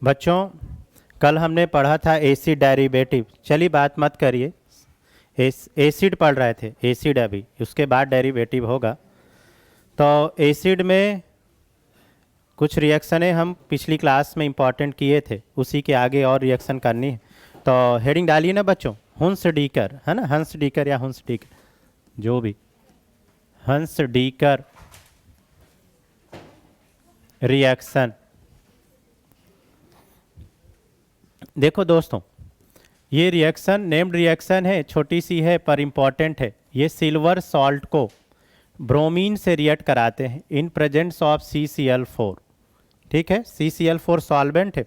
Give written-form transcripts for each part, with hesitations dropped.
बच्चों कल हमने पढ़ा था एसिड डेरिवेटिव। चलिए बात मत करिए, एसिड पढ़ रहे थे, एसिड अभी उसके बाद डेरिवेटिव होगा। तो एसिड में कुछ रिएक्शनें हम पिछली क्लास में इंपॉर्टेंट किए थे, उसी के आगे और रिएक्शन करनी है। तो हेडिंग डालिए ना बच्चों, हंस डीकर, है ना, हंस डीकर या हंस डीकर, जो भी, हंस डीकर रिएक्शन। देखो दोस्तों, ये रिएक्शन नेम्ड रिएक्शन है, छोटी सी है पर इम्पॉर्टेंट है। ये सिल्वर सॉल्ट को ब्रोमीन से रिएक्ट कराते हैं इन प्रेजेंस ऑफ CCl4। ठीक है, CCl4 सॉल्वेंट है।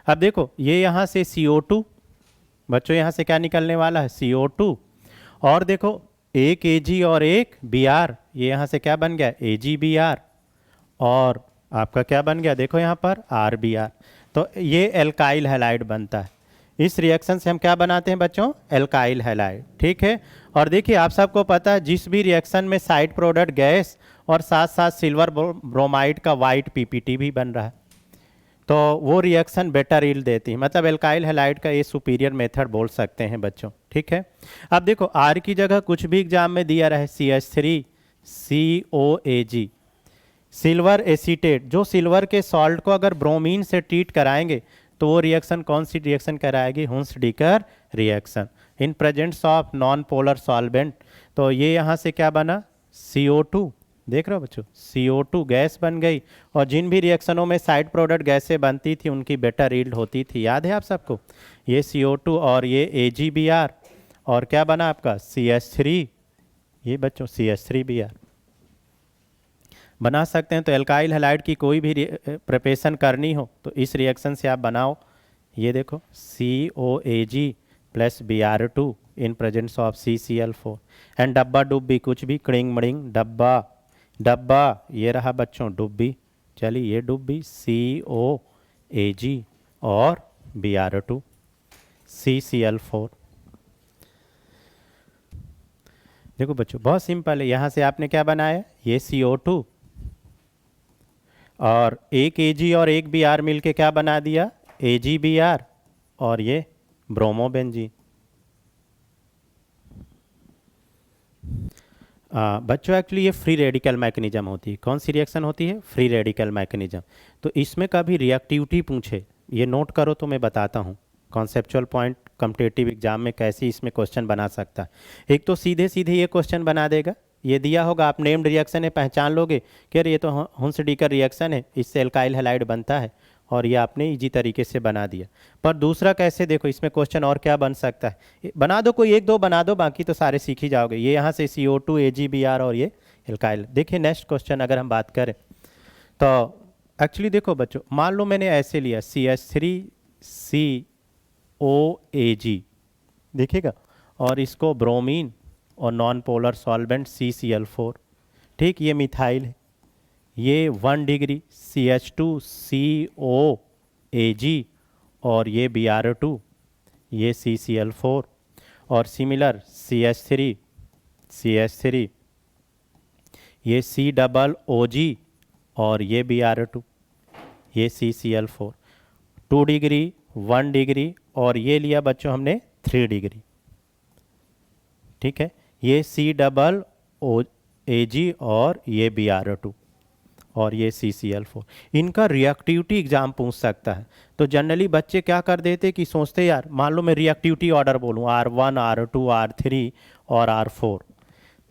अब देखो ये यहाँ से CO2, बच्चों यहाँ से क्या निकलने वाला है, CO2। और देखो एक Ag और एक Br, ये यहाँ से क्या बन गया, AgBr। और आपका क्या बन गया, देखो यहाँ पर RBr। तो ये एल्काइल हैलाइड बनता है। इस रिएक्शन से हम क्या बनाते हैं बच्चों, एल्काइल हैलाइड। ठीक है, और देखिए आप सबको पता है जिस भी रिएक्शन में साइड प्रोडक्ट गैस और साथ साथ सिल्वर ब्रोमाइड का वाइट PPT भी बन रहा है, तो वो रिएक्शन बेटर यील्ड देती है। मतलब एल्काइल हैलाइड का ये सुपीरियर मेथड बोल सकते हैं बच्चों। ठीक है, अब देखो R की जगह कुछ भी एग्जाम में दिया रहे, CH3COAg, सिल्वर एसीटेट। जो सिल्वर के सॉल्ट को अगर ब्रोमीन से ट्रीट कराएंगे तो वो रिएक्शन कौन सी रिएक्शन कराएगी, Hunsdiecker reaction in presence of non polar solvent. तो ये यहाँ से क्या बना, CO2, देख रहे हो बच्चों, CO2 गैस बन गई। और जिन भी रिएक्शनों में साइड प्रोडक्ट गैसें बनती थी उनकी बेटर यील्ड होती थी, याद है आप सबको। ये CO2 और ये AgBr, और क्या बना आपका CH3, ये बच्चों CH3Br बना सकते हैं। तो एल्काइल हैलाइड की कोई भी प्रिपरेशन करनी हो तो इस रिएक्शन से आप बनाओ। ये देखो COAg plus Br2 in presence of CCl4 and डब्बा डुब्बी, कुछ भी क्रिंग मड़िंग डब्बा डब्बा, ये रहा बच्चों डुब्बी। चलिए ये डुब्बी COAg और Br2 CCl4। देखो बच्चों बहुत सिंपल है, यहाँ से आपने क्या बनाया, ये CO2 और एक Ag और एक Br मिलके क्या बना दिया, AgBr, और ये ब्रोमोबेंजीन। बच्चों एक्चुअली ये फ्री रेडिकल मैकेनिज्म होती है। कौन सी रिएक्शन होती है, फ्री रेडिकल मैकेनिज्म। तो इसमें कभी रिएक्टिविटी पूछे, ये नोट करो तो मैं बताता हूँ कॉन्सेप्चुअल पॉइंट कॉम्पिटिटिव एग्जाम में कैसे इसमें क्वेश्चन बना सकता है। एक तो सीधे सीधे ये क्वेश्चन बना देगा, ये दिया होगा, आप नेम्ड रिएक्शन है पहचान लोगे कि अरे ये तो हुंस डीकर रिएक्शन है, इससे एल्काइल हैलाइड बनता है, और ये आपने इजी तरीके से बना दिया। पर दूसरा कैसे, देखो इसमें क्वेश्चन और क्या बन सकता है, बना दो कोई एक दो बना दो, बाकी तो सारे सीख ही जाओगे। ये यहाँ से CO2 AgBr और ये एल्काइल। देखिए नेक्स्ट क्वेश्चन अगर हम बात करें तो एक्चुअली देखो बच्चों, मान लो मैंने ऐसे लिया CH3COAg, देखिएगा, और इसको ब्रोमीन और नॉन पोलर सॉल्वेंट CCl4। ठीक, ये मिथाइल है, ये 1 डिग्री CH2COAg और ये Br2, ये CCl4, और सिमिलर CH3 ये COOG और ये Br2, ये CCl4। 2 डिग्री 1 डिग्री और ये लिया बच्चों हमने 3 डिग्री। ठीक है, ये COOAg और ये Br2 और ये CCl4। इनका रिएक्टिविटी एग्जाम पूछ सकता है। तो जनरली बच्चे क्या कर देते कि सोचते यार, मान लो मैं रिएक्टिविटी ऑर्डर बोलूँ R1 R2 R3 और R4,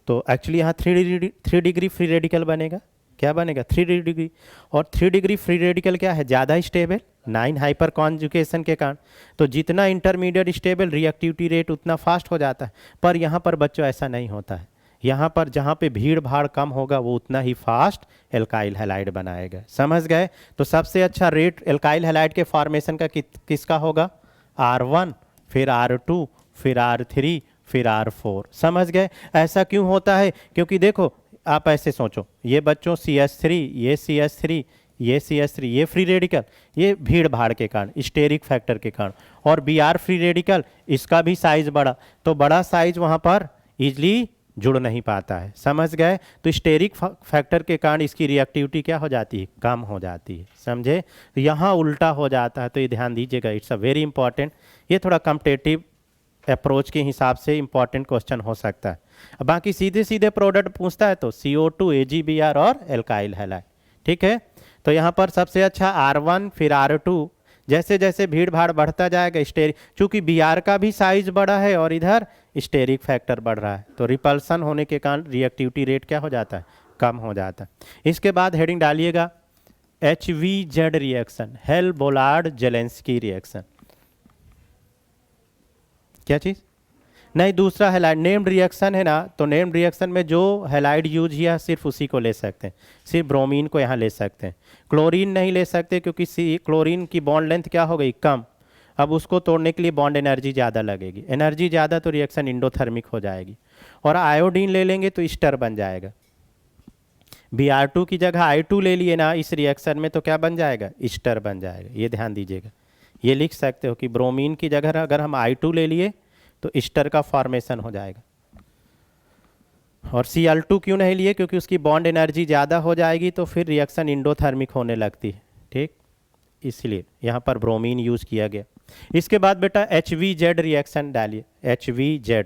तो एक्चुअली यहाँ 3 डिग्री फ्री रेडिकल बनेगा। क्या बनेगा, 3 डिग्री। और 3 डिग्री फ्री रेडिकल क्या है, ज़्यादा स्टेबल, 9 हाइपर कॉन्जुगेशन के कारण। तो जितना इंटरमीडिएट स्टेबल रिएक्टिविटी रेट उतना फास्ट हो जाता है। पर यहाँ पर बच्चों ऐसा नहीं होता है, यहाँ पर जहाँ पे भीड़ भाड़ कम होगा वो उतना ही फास्ट एल्काइल हैलाइड बनाएगा। समझ गए। तो सबसे अच्छा रेट एल्काइल हैलाइड के फॉर्मेशन का किसका होगा, R1 फिर R2 फिर R3 फिर R4। समझ गए। ऐसा क्यों होता है, क्योंकि देखो आप ऐसे सोचो, ये बच्चों CH3 ये CH3 ये CH3 ये फ्री रेडिकल, ये भीड़ भाड़ के कारण, स्टेरिक फैक्टर के कारण। और Br फ्री रेडिकल, इसका भी साइज बड़ा, तो बड़ा साइज वहाँ पर इजली जुड़ नहीं पाता है, समझ गए। तो स्टेरिक फैक्टर के कारण इसकी रिएक्टिविटी क्या हो जाती है, कम हो जाती है, समझे। तो यहाँ उल्टा हो जाता है, तो ये ध्यान दीजिएगा, इट्स अ वेरी इंपॉर्टेंट। ये थोड़ा कम्पिटेटिव अप्रोच के हिसाब से इंपॉर्टेंट क्वेश्चन हो सकता है। अब बाकी सीधे सीधे प्रोडक्ट पूछता है तो CO2 AgBr और एल्काइल हैलाइड, ठीक है। तो यहाँ पर सबसे अच्छा R1 फिर R2, जैसे जैसे भीड़ भाड़ बढ़ता जाएगा स्टेरिक, चूंकि Br का भी साइज बड़ा है और इधर स्टेरिक फैक्टर बढ़ रहा है, तो रिपल्सन होने के कारण रिएक्टिविटी रेट क्या हो जाता है, कम हो जाता है। इसके बाद हेडिंग डालिएगा HVZ रिएक्शन, हेल बोलार्ड जेलेंस्की रिएक्शन। क्या चीज़, नहीं दूसरा हैलाइड नेम्ड रिएक्शन है ना, तो नेम्ड रिएक्शन में जो हैलाइड यूज किया सिर्फ उसी को ले सकते हैं, सिर्फ ब्रोमीन को यहाँ ले सकते हैं, क्लोरीन नहीं ले सकते क्योंकि क्लोरीन की बॉन्ड लेंथ क्या हो गई, कम। अब उसको तोड़ने के लिए बॉन्ड एनर्जी ज़्यादा लगेगी, एनर्जी ज़्यादा तो रिएक्शन इंडोथर्मिक हो जाएगी। और आयोडीन ले लेंगे तो ईस्टर बन जाएगा। Br2 की जगह I2 ले लिए ना इस रिएक्शन में, तो क्या बन जाएगा, ईस्टर बन जाएगा। ये ध्यान दीजिएगा, ये लिख सकते हो कि ब्रोमीन की जगह अगर हम I2 ले लिए तो ईस्टर का फॉर्मेशन हो जाएगा। और Cl2 क्यों नहीं लिए, क्योंकि उसकी बॉन्ड एनर्जी ज़्यादा हो जाएगी तो फिर रिएक्शन इंडोथर्मिक होने लगती है, ठीक, इसलिए यहाँ पर ब्रोमीन यूज किया गया। इसके बाद बेटा HVZ रिएक्शन डालिए, HVZ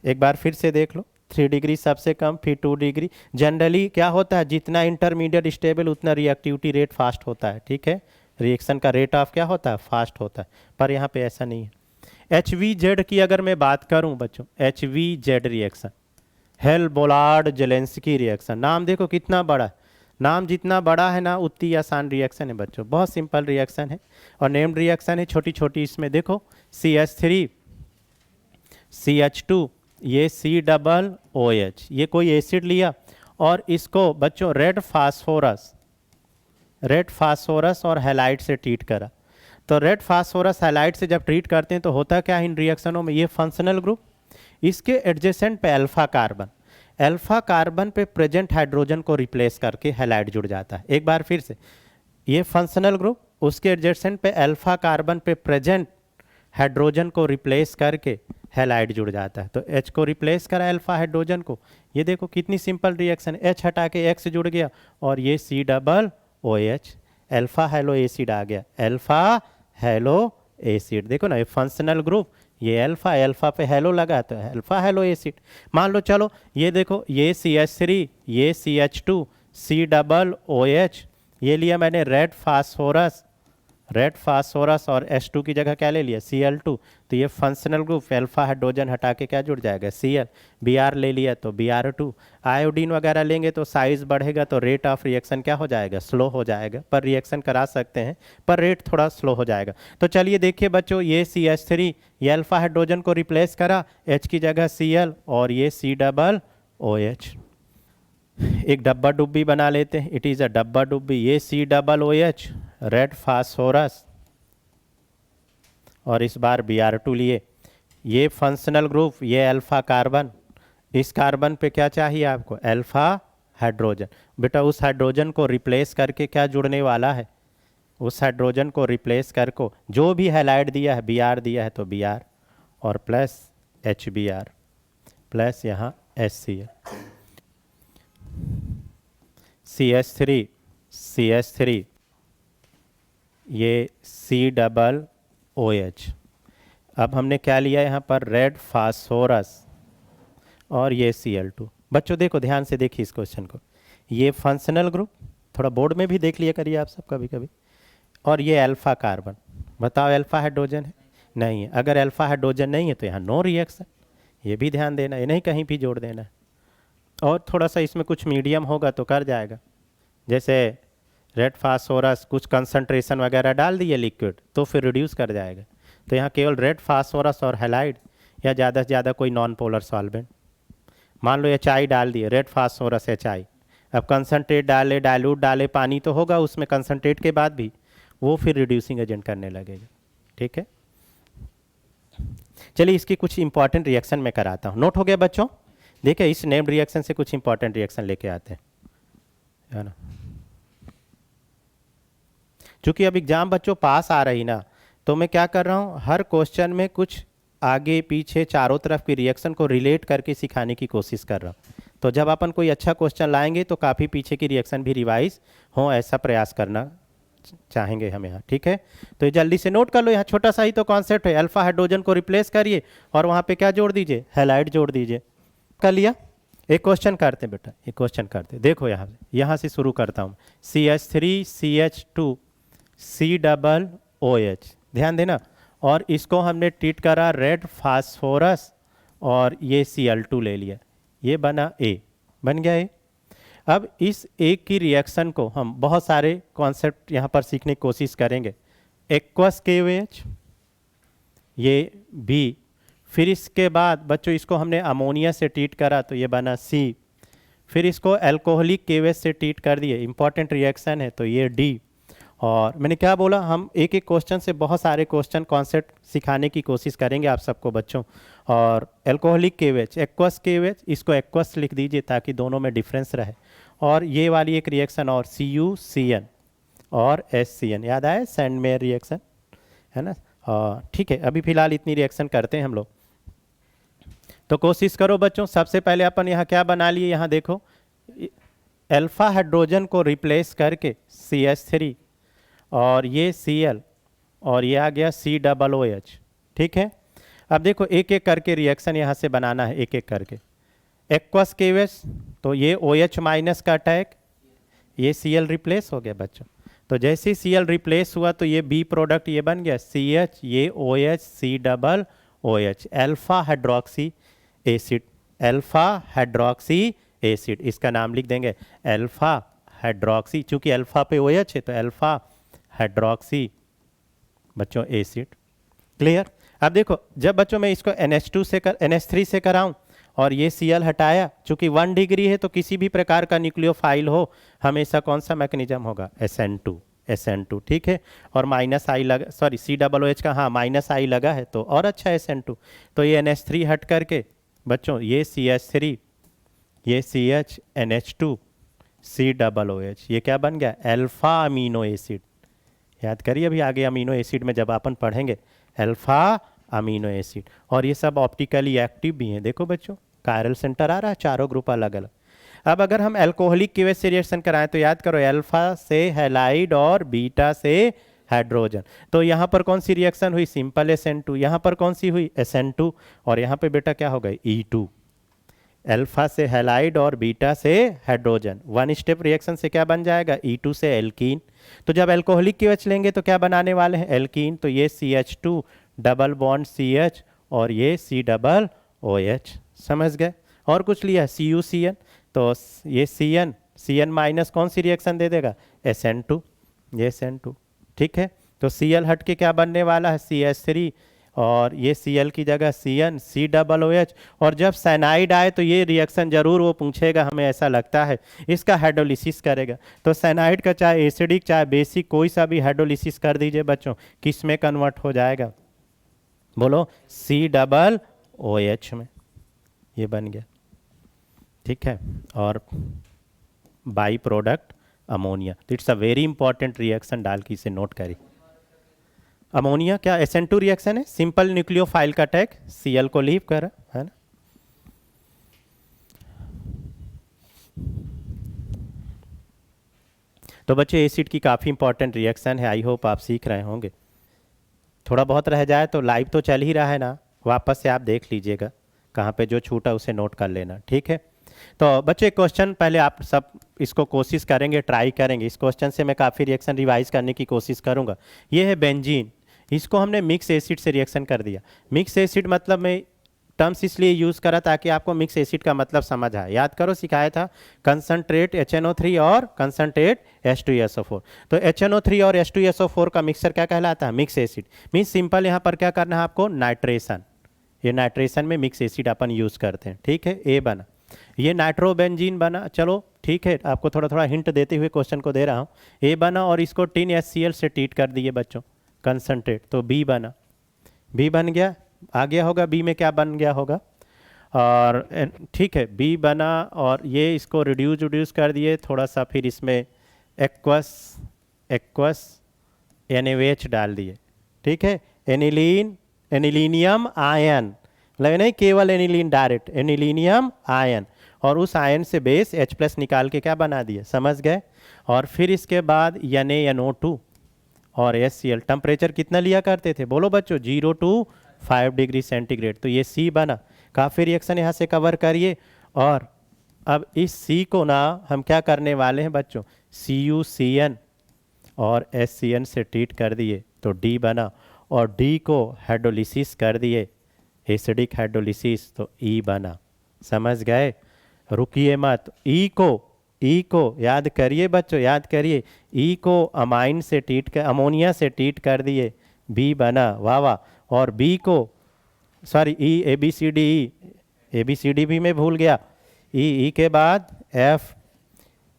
एक बार फिर से देख लो, 3 डिग्री सबसे कम, फिर 2 डिग्री। जनरली क्या होता है, जितना इंटरमीडिएट स्टेबल उतना रिएक्टिविटी रेट फास्ट होता है, ठीक है, रिएक्शन का रेट ऑफ क्या होता है, फास्ट होता है, पर यहाँ पे ऐसा नहीं है। HVZ की अगर मैं बात करूं बच्चों, HVZ रिएक्शन हेल बोलार्ड जेलेंस्की रिएक्शन, नाम देखो कितना बड़ा है, नाम जितना बड़ा है ना उतनी आसान रिएक्शन है बच्चों, बहुत सिंपल रिएक्शन है और नेम्ड रिएक्शन है, छोटी छोटी। इसमें देखो CH3 CH2, ये COOH, ये कोई एसिड लिया और इसको बच्चों रेड फास्फोरस और हैलाइड से ट्रीट करा। तो रेड फास्फोरस हैलाइड से जब ट्रीट करते हैं तो होता क्या है इन रिएक्शनों में, ये फंक्शनल ग्रुप, इसके एडजेसेंट पे अल्फा कार्बन पे प्रेजेंट हाइड्रोजन को रिप्लेस करके हैलाइड जुड़ जाता है। एक बार फिर से, ये फंक्शनल ग्रुप, उसके एडजेसेंट पे अल्फा कार्बन पे प्रेजेंट हाइड्रोजन को रिप्लेस करके हैलाइड जुड़ जाता है। तो H को रिप्लेस करा अल्फा हाइड्रोजन को, ये देखो कितनी सिंपल रिएक्शन, H हटा के X जुड़ गया और ये COOH, अल्फा हेलो एसिड आ गया, अल्फा हेलो एसिड। देखो ना ये फंक्शनल ग्रुप, ये अल्फा पे हेलो लगा तो अल्फा हेलो एसिड। मान लो चलो ये देखो, ये CH3, ये CH2, COOH, ये लिया मैंने रेड फास्फोरस और H2 की जगह क्या ले लिया, Cl2, तो ये फंक्शनल ग्रुप, अल्फा हाइड्रोजन हटा के क्या जुड़ जाएगा, Cl। Br ले लिया तो Br2, आयोडीन वगैरह लेंगे तो साइज बढ़ेगा तो रेट ऑफ रिएक्शन क्या हो जाएगा, स्लो हो जाएगा, पर रिएक्शन करा सकते हैं पर रेट थोड़ा स्लो हो जाएगा। तो चलिए देखिए बच्चों, ये CH3, ये अल्फा हाइड्रोजन को रिप्लेस करा, H की जगह Cl और ये COOH। एक डब्बा डुब्बी बना लेते हैं, इट इज़ अ डब्बा डुब्बी, ये COOH रेड फास्फोरस और इस बार Br2 लिए, ये फंक्शनल ग्रुप, ये अल्फा कार्बन, इस कार्बन पे क्या चाहिए आपको, अल्फा हाइड्रोजन। बेटा उस हाइड्रोजन को रिप्लेस करके क्या जुड़ने वाला है, उस हाइड्रोजन को रिप्लेस करके जो भी हैलाइड दिया है, Br दिया है तो Br और प्लस HBr प्लस यहाँ HCl, CH3 ये COOH। अब हमने क्या लिया यहाँ पर, रेड फास्फोरस और ये Cl2। बच्चों देखो ध्यान से देखिए इस क्वेश्चन को, ये फंक्शनल ग्रुप, थोड़ा बोर्ड में भी देख लिया करिए आप सब कभी कभी, और ये अल्फा कार्बन, बताओ अल्फा हाइड्रोजन है, नहीं है। अगर अल्फा हाइड्रोजन नहीं है तो यहाँ नो रिएक्शन, ये भी ध्यान देना, ये नहीं कहीं भी जोड़ देना। और थोड़ा सा इसमें कुछ मीडियम होगा तो कर जाएगा, जैसे रेड फास्फोरस कुछ कंसंट्रेशन वगैरह डाल दिए लिक्विड तो फिर रिड्यूस कर जाएगा। तो यहाँ केवल रेड फास्फोरस और हैलाइड या ज़्यादा से ज़्यादा कोई नॉन पोलर सॉल्वेंट, मान लो HI डाल दिए, रेड फास्फोरस HI, अब कंसंट्रेट डाले, डाइल्यूट डाले, पानी तो होगा उसमें कंसंट्रेट के बाद भी, वो फिर रिड्यूसिंग एजेंट करने लगेगा, ठीक है। चलिए इसकी कुछ इंपॉर्टेंट रिएक्शन मैं कराता हूँ, नोट हो गया बच्चों। देखिए इस नेम्ड रिएक्शन से कुछ इंपॉर्टेंट रिएक्शन लेके आते हैं, है ना। चूंकि अब एग्जाम बच्चों पास आ रही ना, तो मैं क्या कर रहा हूँ, हर क्वेश्चन में कुछ आगे पीछे चारों तरफ की रिएक्शन को रिलेट करके सिखाने की कोशिश कर रहा हूँ। तो जब अपन कोई अच्छा क्वेश्चन लाएंगे तो काफ़ी पीछे की रिएक्शन भी रिवाइज हो, ऐसा प्रयास करना चाहेंगे हम यहाँ, ठीक है। तो ये जल्दी से नोट कर लो, यहाँ छोटा सा ही तो कॉन्सेप्ट है, अल्फा हाइड्रोजन को रिप्लेस करिए और वहाँ पे क्या जोड़ दीजिए, हैलाइड जोड़ दीजिए। कर लिया। एक क्वेश्चन करते बेटा, एक क्वेश्चन करते, देखो यहाँ से शुरू करता हूँ। CH3CH2 COOH, ध्यान देना। और इसको हमने ट्रीट करा रेड फास्फोरस और ये Cl2 ले लिया, ये बना A, बन गया A। अब इस एक की रिएक्शन को हम बहुत सारे कॉन्सेप्ट यहाँ पर सीखने की कोशिश करेंगे। एक्वस KOH, ये B, फिर इसके बाद बच्चों इसको हमने अमोनिया से ट्रीट करा तो ये बना C, फिर इसको अल्कोहलिक KOH से ट्रीट कर दिए, इंपॉर्टेंट रिएक्शन है तो ये D। और मैंने क्या बोला, हम एक एक क्वेश्चन से बहुत सारे क्वेश्चन कॉन्सेप्ट सिखाने की कोशिश करेंगे आप सबको बच्चों। और अल्कोहलिक KOH, एक्वस KOH, इसको एक्वस लिख दीजिए ताकि दोनों में डिफरेंस रहे। और ये वाली एक रिएक्शन और CuCN और SCN, याद आया सैंडमेयर रिएक्शन, है ना। ठीक है, अभी फिलहाल इतनी रिएक्शन करते हैं हम लोग। तो कोशिश करो बच्चों, सबसे पहले अपन यहाँ क्या बना लिए, यहाँ देखो अल्फा हाइड्रोजन को रिप्लेस करके CH3 और ये Cl और ये आ गया COOH, ठीक है। अब देखो एक एक करके रिएक्शन यहाँ से बनाना है, एक एक करके। एक्वस KOH, तो ये OH माइनस का अटैक, ये Cl रिप्लेस हो गया बच्चों। तो जैसे ही Cl रिप्लेस हुआ तो ये B प्रोडक्ट ये बन गया CH, ये OH COOH, alpha hydroxy acid, alpha hydroxy acid, इसका नाम लिख देंगे अल्फा हाइड्रोक्सी, चूंकि अल्फा पे OH है तो अल्फा हाइड्रोक्सी बच्चों एसिड। क्लियर। अब देखो जब बच्चों मैं इसको NH3 से कराऊं और ये Cl हटाया, चूंकि 1 डिग्री है तो किसी भी प्रकार का न्यूक्लियोफाइल हो हमेशा कौन सा मैकेनिज्म होगा, SN2, ठीक है। और माइनस आई लगा, सॉरी COOH का, हाँ माइनस आई लगा है तो और अच्छा SN2। तो ये NH3 हट करके बच्चों ये CH3, ये CH, NH2 COOH, ये क्या बन गया, अल्फा अमीनो एसिड। याद करिए अभी आगे अमीनो एसिड में जब अपन पढ़ेंगे, अल्फा अमीनो एसिड। और ये सब ऑप्टिकली एक्टिव भी हैं, देखो बच्चों कायरल सेंटर आ रहा है, चारों ग्रुप अलग अलग। अब अगर हम अल्कोहलिक KOH से रिएक्शन कराएं तो याद करो अल्फा से हैलाइड और बीटा से हाइड्रोजन। तो यहाँ पर कौन सी रिएक्शन हुई, सिंपल SN2, यहाँ पर कौन सी हुई SN2, और यहाँ पे बेटा क्या होगा E2। अल्फा से हैलाइड और बीटा से हाइड्रोजन, 1 स्टेप रिएक्शन से क्या बन जाएगा, E2 से एल्कीन। तो जब अल्कोहलिक KOH लेंगे तो क्या बनाने वाले हैं, एल्कीन। तो ये CH2 डबल बॉन्ड CH और ये COOH, समझ गए। और कुछ लिया CuCN, तो ये CN माइनस कौन सी रिएक्शन दे देगा, SN2, ये SN2, ठीक है। तो Cl हट के क्या बनने वाला है, CH3 और ये Cl की जगह CN COOH। और जब साइनाइड आए तो ये रिएक्शन जरूर वो पूछेगा, हमें ऐसा लगता है, इसका हाइड्रोलिसिस करेगा। तो साइनाइड का चाहे एसिडिक चाहे बेसिक कोई सा भी हाइड्रोलिसिस कर दीजिए बच्चों, किस में कन्वर्ट हो जाएगा, बोलो COOH में, ये बन गया, ठीक है। और बाई प्रोडक्ट अमोनिया, तो it's a very important reaction, डाल के इसे नोट करिए। अमोनिया क्या SN2 रिएक्शन है, सिंपल न्यूक्लियोफाइल का अटैक, Cl को लीव कर, है ना। तो बच्चे एसिड की काफ़ी इंपॉर्टेंट रिएक्शन है, आई होप आप सीख रहे होंगे। थोड़ा बहुत रह जाए तो लाइव तो चल ही रहा है ना, वापस से आप देख लीजिएगा, कहाँ पे जो छूटा उसे नोट कर लेना, ठीक है। तो बच्चे क्वेश्चन पहले आप सब इसको कोशिश करेंगे, ट्राई करेंगे। इस क्वेश्चन से मैं काफ़ी रिएक्शन रिवाइज करने की कोशिश करूँगा। ये है बेंजीन, इसको हमने मिक्स एसिड से रिएक्शन कर दिया। मिक्स एसिड मतलब मैं टर्म्स इसलिए यूज़ करा ताकि आपको मिक्स एसिड का मतलब समझ आए। याद करो सिखाया था कंसनट्रेट HNO3 और कंसनट्रेट H2SO4। तो HNO3 और H2SO4 का मिक्सचर क्या कहलाता है, मिक्स एसिड। मीन्स सिंपल यहाँ पर क्या करना है आपको, नाइट्रेशन। ये नाइट्रेशन में मिक्स एसिड अपन यूज़ करते हैं, ठीक है। ए बना, ये नाइट्रोबेंजीन बना, चलो ठीक है, आपको थोड़ा थोड़ा हिंट देते हुए क्वेश्चन को दे रहा हूँ। ए बना और इसको टिन HCl से ट्रीट कर दिए बच्चों, कंसनट्रेट, तो बी बना, बी बन गया, आ गया होगा बी में क्या बन गया होगा, और ठीक है बी बना। और ये इसको रिड्यूस कर दिए थोड़ा सा, फिर इसमें एक्वस NaOH डाल दिए, ठीक है। एनिलीन एनिलीनियम आयन, मतलब नहीं केवल एनिलीन डायरेक्ट, एनिलीनियम आयन, और उस आयन से बेस H+ निकाल के क्या बना दिए, समझ गए। और फिर इसके बाद NaNO2 और HCl, टेम्परेचर कितना लिया करते थे, बोलो बच्चों, 0 to 5 डिग्री सेंटीग्रेड। तो ये C बना। काफ़ी रिएक्शन यहाँ से कवर करिए। और अब इस C को ना हम क्या करने वाले हैं बच्चों, CuCN और HCN से ट्रीट कर दिए तो D बना, और D को हाइड्रोलिसिस कर दिए, एसिडिक हाइड्रोलिसिस, तो E बना। समझ गए, रुकिए मत। E को याद करिए बच्चों, याद करिए, E को अमाइन से ट्रीट कर, अमोनिया से ट्रीट कर दिए, B बना, वाह वाह। और B को सॉरी E, ABCD भी मैं भूल गया, E के बाद F,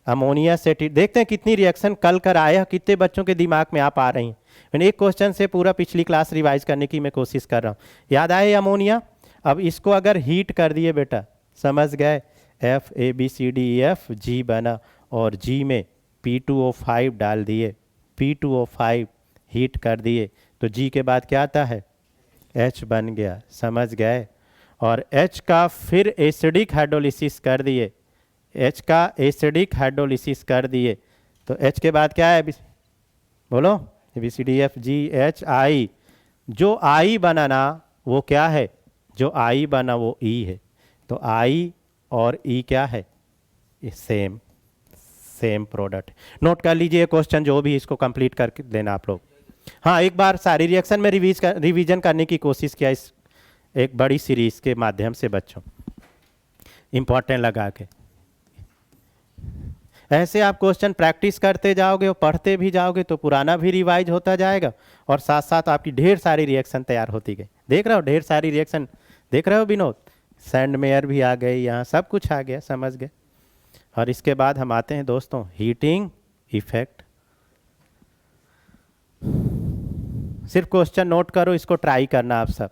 अमोनिया से ट्रीट। देखते हैं कितनी रिएक्शन कल कर आया, कितने बच्चों के दिमाग में आप आ रही हैं। मैंने एक क्वेश्चन से पूरा पिछली क्लास रिवाइज करने की मैं कोशिश कर रहा हूँ। याद आए अमोनिया। अब इसको अगर हीट कर दिए बेटा, समझ गए, F ABCDEF G बना, और G में P2O5 डाल दिए, P2O5 हीट कर दिए तो G के बाद क्या आता है, H बन गया। समझ गए। और H का फिर एसिडिक हाइड्रोलिसिस कर दिए, H का एसिडिक हाइड्रोलिसिस कर दिए तो H के बाद क्या है, बोलो, ABCDEF G H I। जो I बना ना वो क्या है, जो I बना वो E है। तो I और E क्या है, सेम प्रोडक्ट। नोट कर लीजिए क्वेश्चन, जो भी इसको कंप्लीट कर देना आप लोग। हाँ, एक बार सारी रिएक्शन में रिवीजन करने की कोशिश किया इस एक बड़ी सीरीज के माध्यम से बच्चों, इंपॉर्टेंट लगा के। ऐसे आप क्वेश्चन प्रैक्टिस करते जाओगे और पढ़ते भी जाओगे तो पुराना भी रिवाइज होता जाएगा, और साथ साथ आपकी ढेर सारी रिएक्शन तैयार होती गई। देख रहे हो ढेर सारी रिएक्शन, देख रहे हो विनोद, सैंडमेयर भी आ गए, यहाँ सब कुछ आ गया, समझ गए। और इसके बाद हम आते हैं दोस्तों हीटिंग इफेक्ट। सिर्फ क्वेश्चन नोट करो, इसको ट्राई करना आप सब,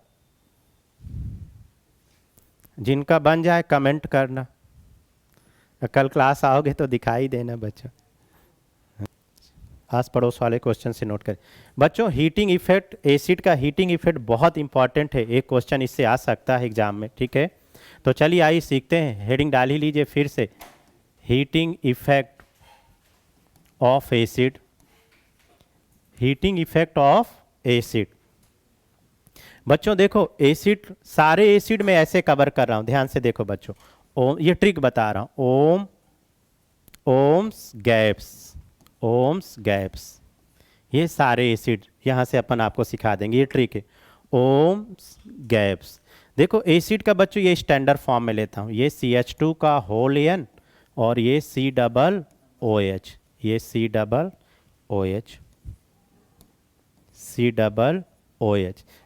जिनका बन जाए कमेंट करना, कल क्लास आओगे तो दिखाई देना बच्चों। आस पड़ोस वाले क्वेश्चन से नोट करें बच्चों। हीटिंग इफेक्ट, एसिड का हीटिंग इफेक्ट बहुत इंपॉर्टेंट है, एक क्वेश्चन इससे आ सकता है एग्जाम में, ठीक है। तो चलिए आइए सीखते हैं, हेडिंग डाल ही लीजिए फिर से, heating effect of acid, heating effect of acid. बच्चों देखो, एसिड, सारे एसिड में ऐसे कवर कर रहा हूं, ध्यान से देखो बच्चों, ओम, ये ट्रिक बता रहा हूं, ओम्स गैप्स, ये सारे एसिड यहां से अपन आपको सिखा देंगे, ये ट्रिक है, ओम्स गैप्स। देखो एसिड का बच्चों ये स्टैंडर्ड फॉर्म में लेता हूं, ये CH2 का होल N और ये COOH, ये COOH,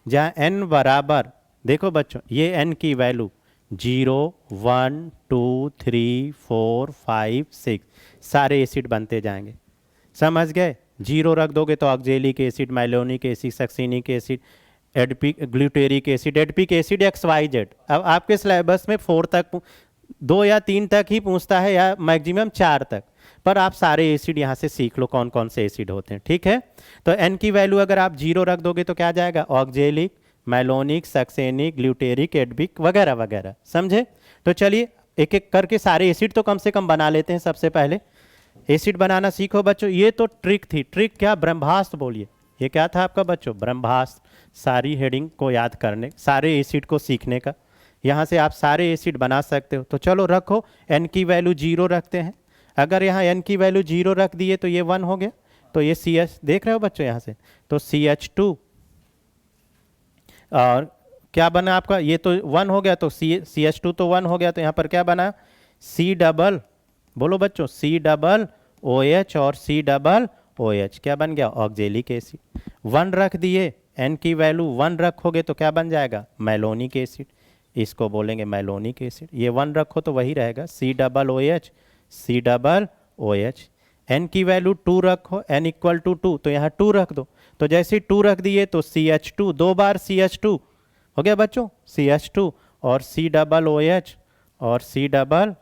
जहाँ N बराबर, देखो बच्चों ये N की वैल्यू 0 1 2 3 4 5 6, सारे एसिड बनते जाएंगे, समझ गए। 0 रख दोगे तो oxalic acid, malonic acid, succinic acid, glutaric acid, adipic acid, XYZ। अब आपके सिलेबस में 4 तक, 2 या 3 तक ही पूछता है, या मैक्सिमम 4 तक, पर आप सारे एसिड यहाँ से सीख लो कौन कौन से एसिड होते हैं, ठीक है। तो N की वैल्यू अगर आप 0 रख दोगे तो क्या जाएगा, ऑक्जेलिक, माइलोनिक, सक्सेनिक, ग्लूटेरिक, एडबिक वगैरह वगैरह, समझे। तो चलिए एक एक करके सारे एसिड तो कम से कम बना लेते हैं। सबसे पहले एसिड बनाना सीखो बच्चों, ये तो ट्रिक थी, ट्रिक क्या, ब्रह्मास्त्र बोलिए, ये क्या था आपका बच्चों, ब्रह्मास्त्र। सारी हेडिंग को याद करने, सारे एसिड को सीखने का, यहाँ से आप सारे एसिड बना सकते हो। तो चलो रखो, N की वैल्यू 0 रखते हैं, अगर यहाँ N की वैल्यू 0 रख दिए तो ये 1 हो गया, तो ये CH, देख रहे हो बच्चों यहाँ से, तो CH2, और क्या बना आपका, ये तो 1 हो गया, तो CH2 तो 1 हो गया, तो यहाँ पर क्या बना, C डबल, बोलो बच्चों, C डबल OH और C डबल OH, क्या बन गया, ऑक्जेलिक एसिड। 1 रख दिए, N की वैल्यू 1 रखोगे तो क्या बन जाएगा, मैलोनिक एसिड, इसको बोलेंगे मैलोनिक एसिड। ये 1 रखो तो वही रहेगा, C double OH, C double OH। N की वैल्यू 2 रखो, N इक्वल टू 2, तो यहाँ 2 रख दो, तो जैसे ही 2 रख दिए तो CH2, 2 बार CH2 हो गया बच्चों, CH2 और C डबल OH और C डबल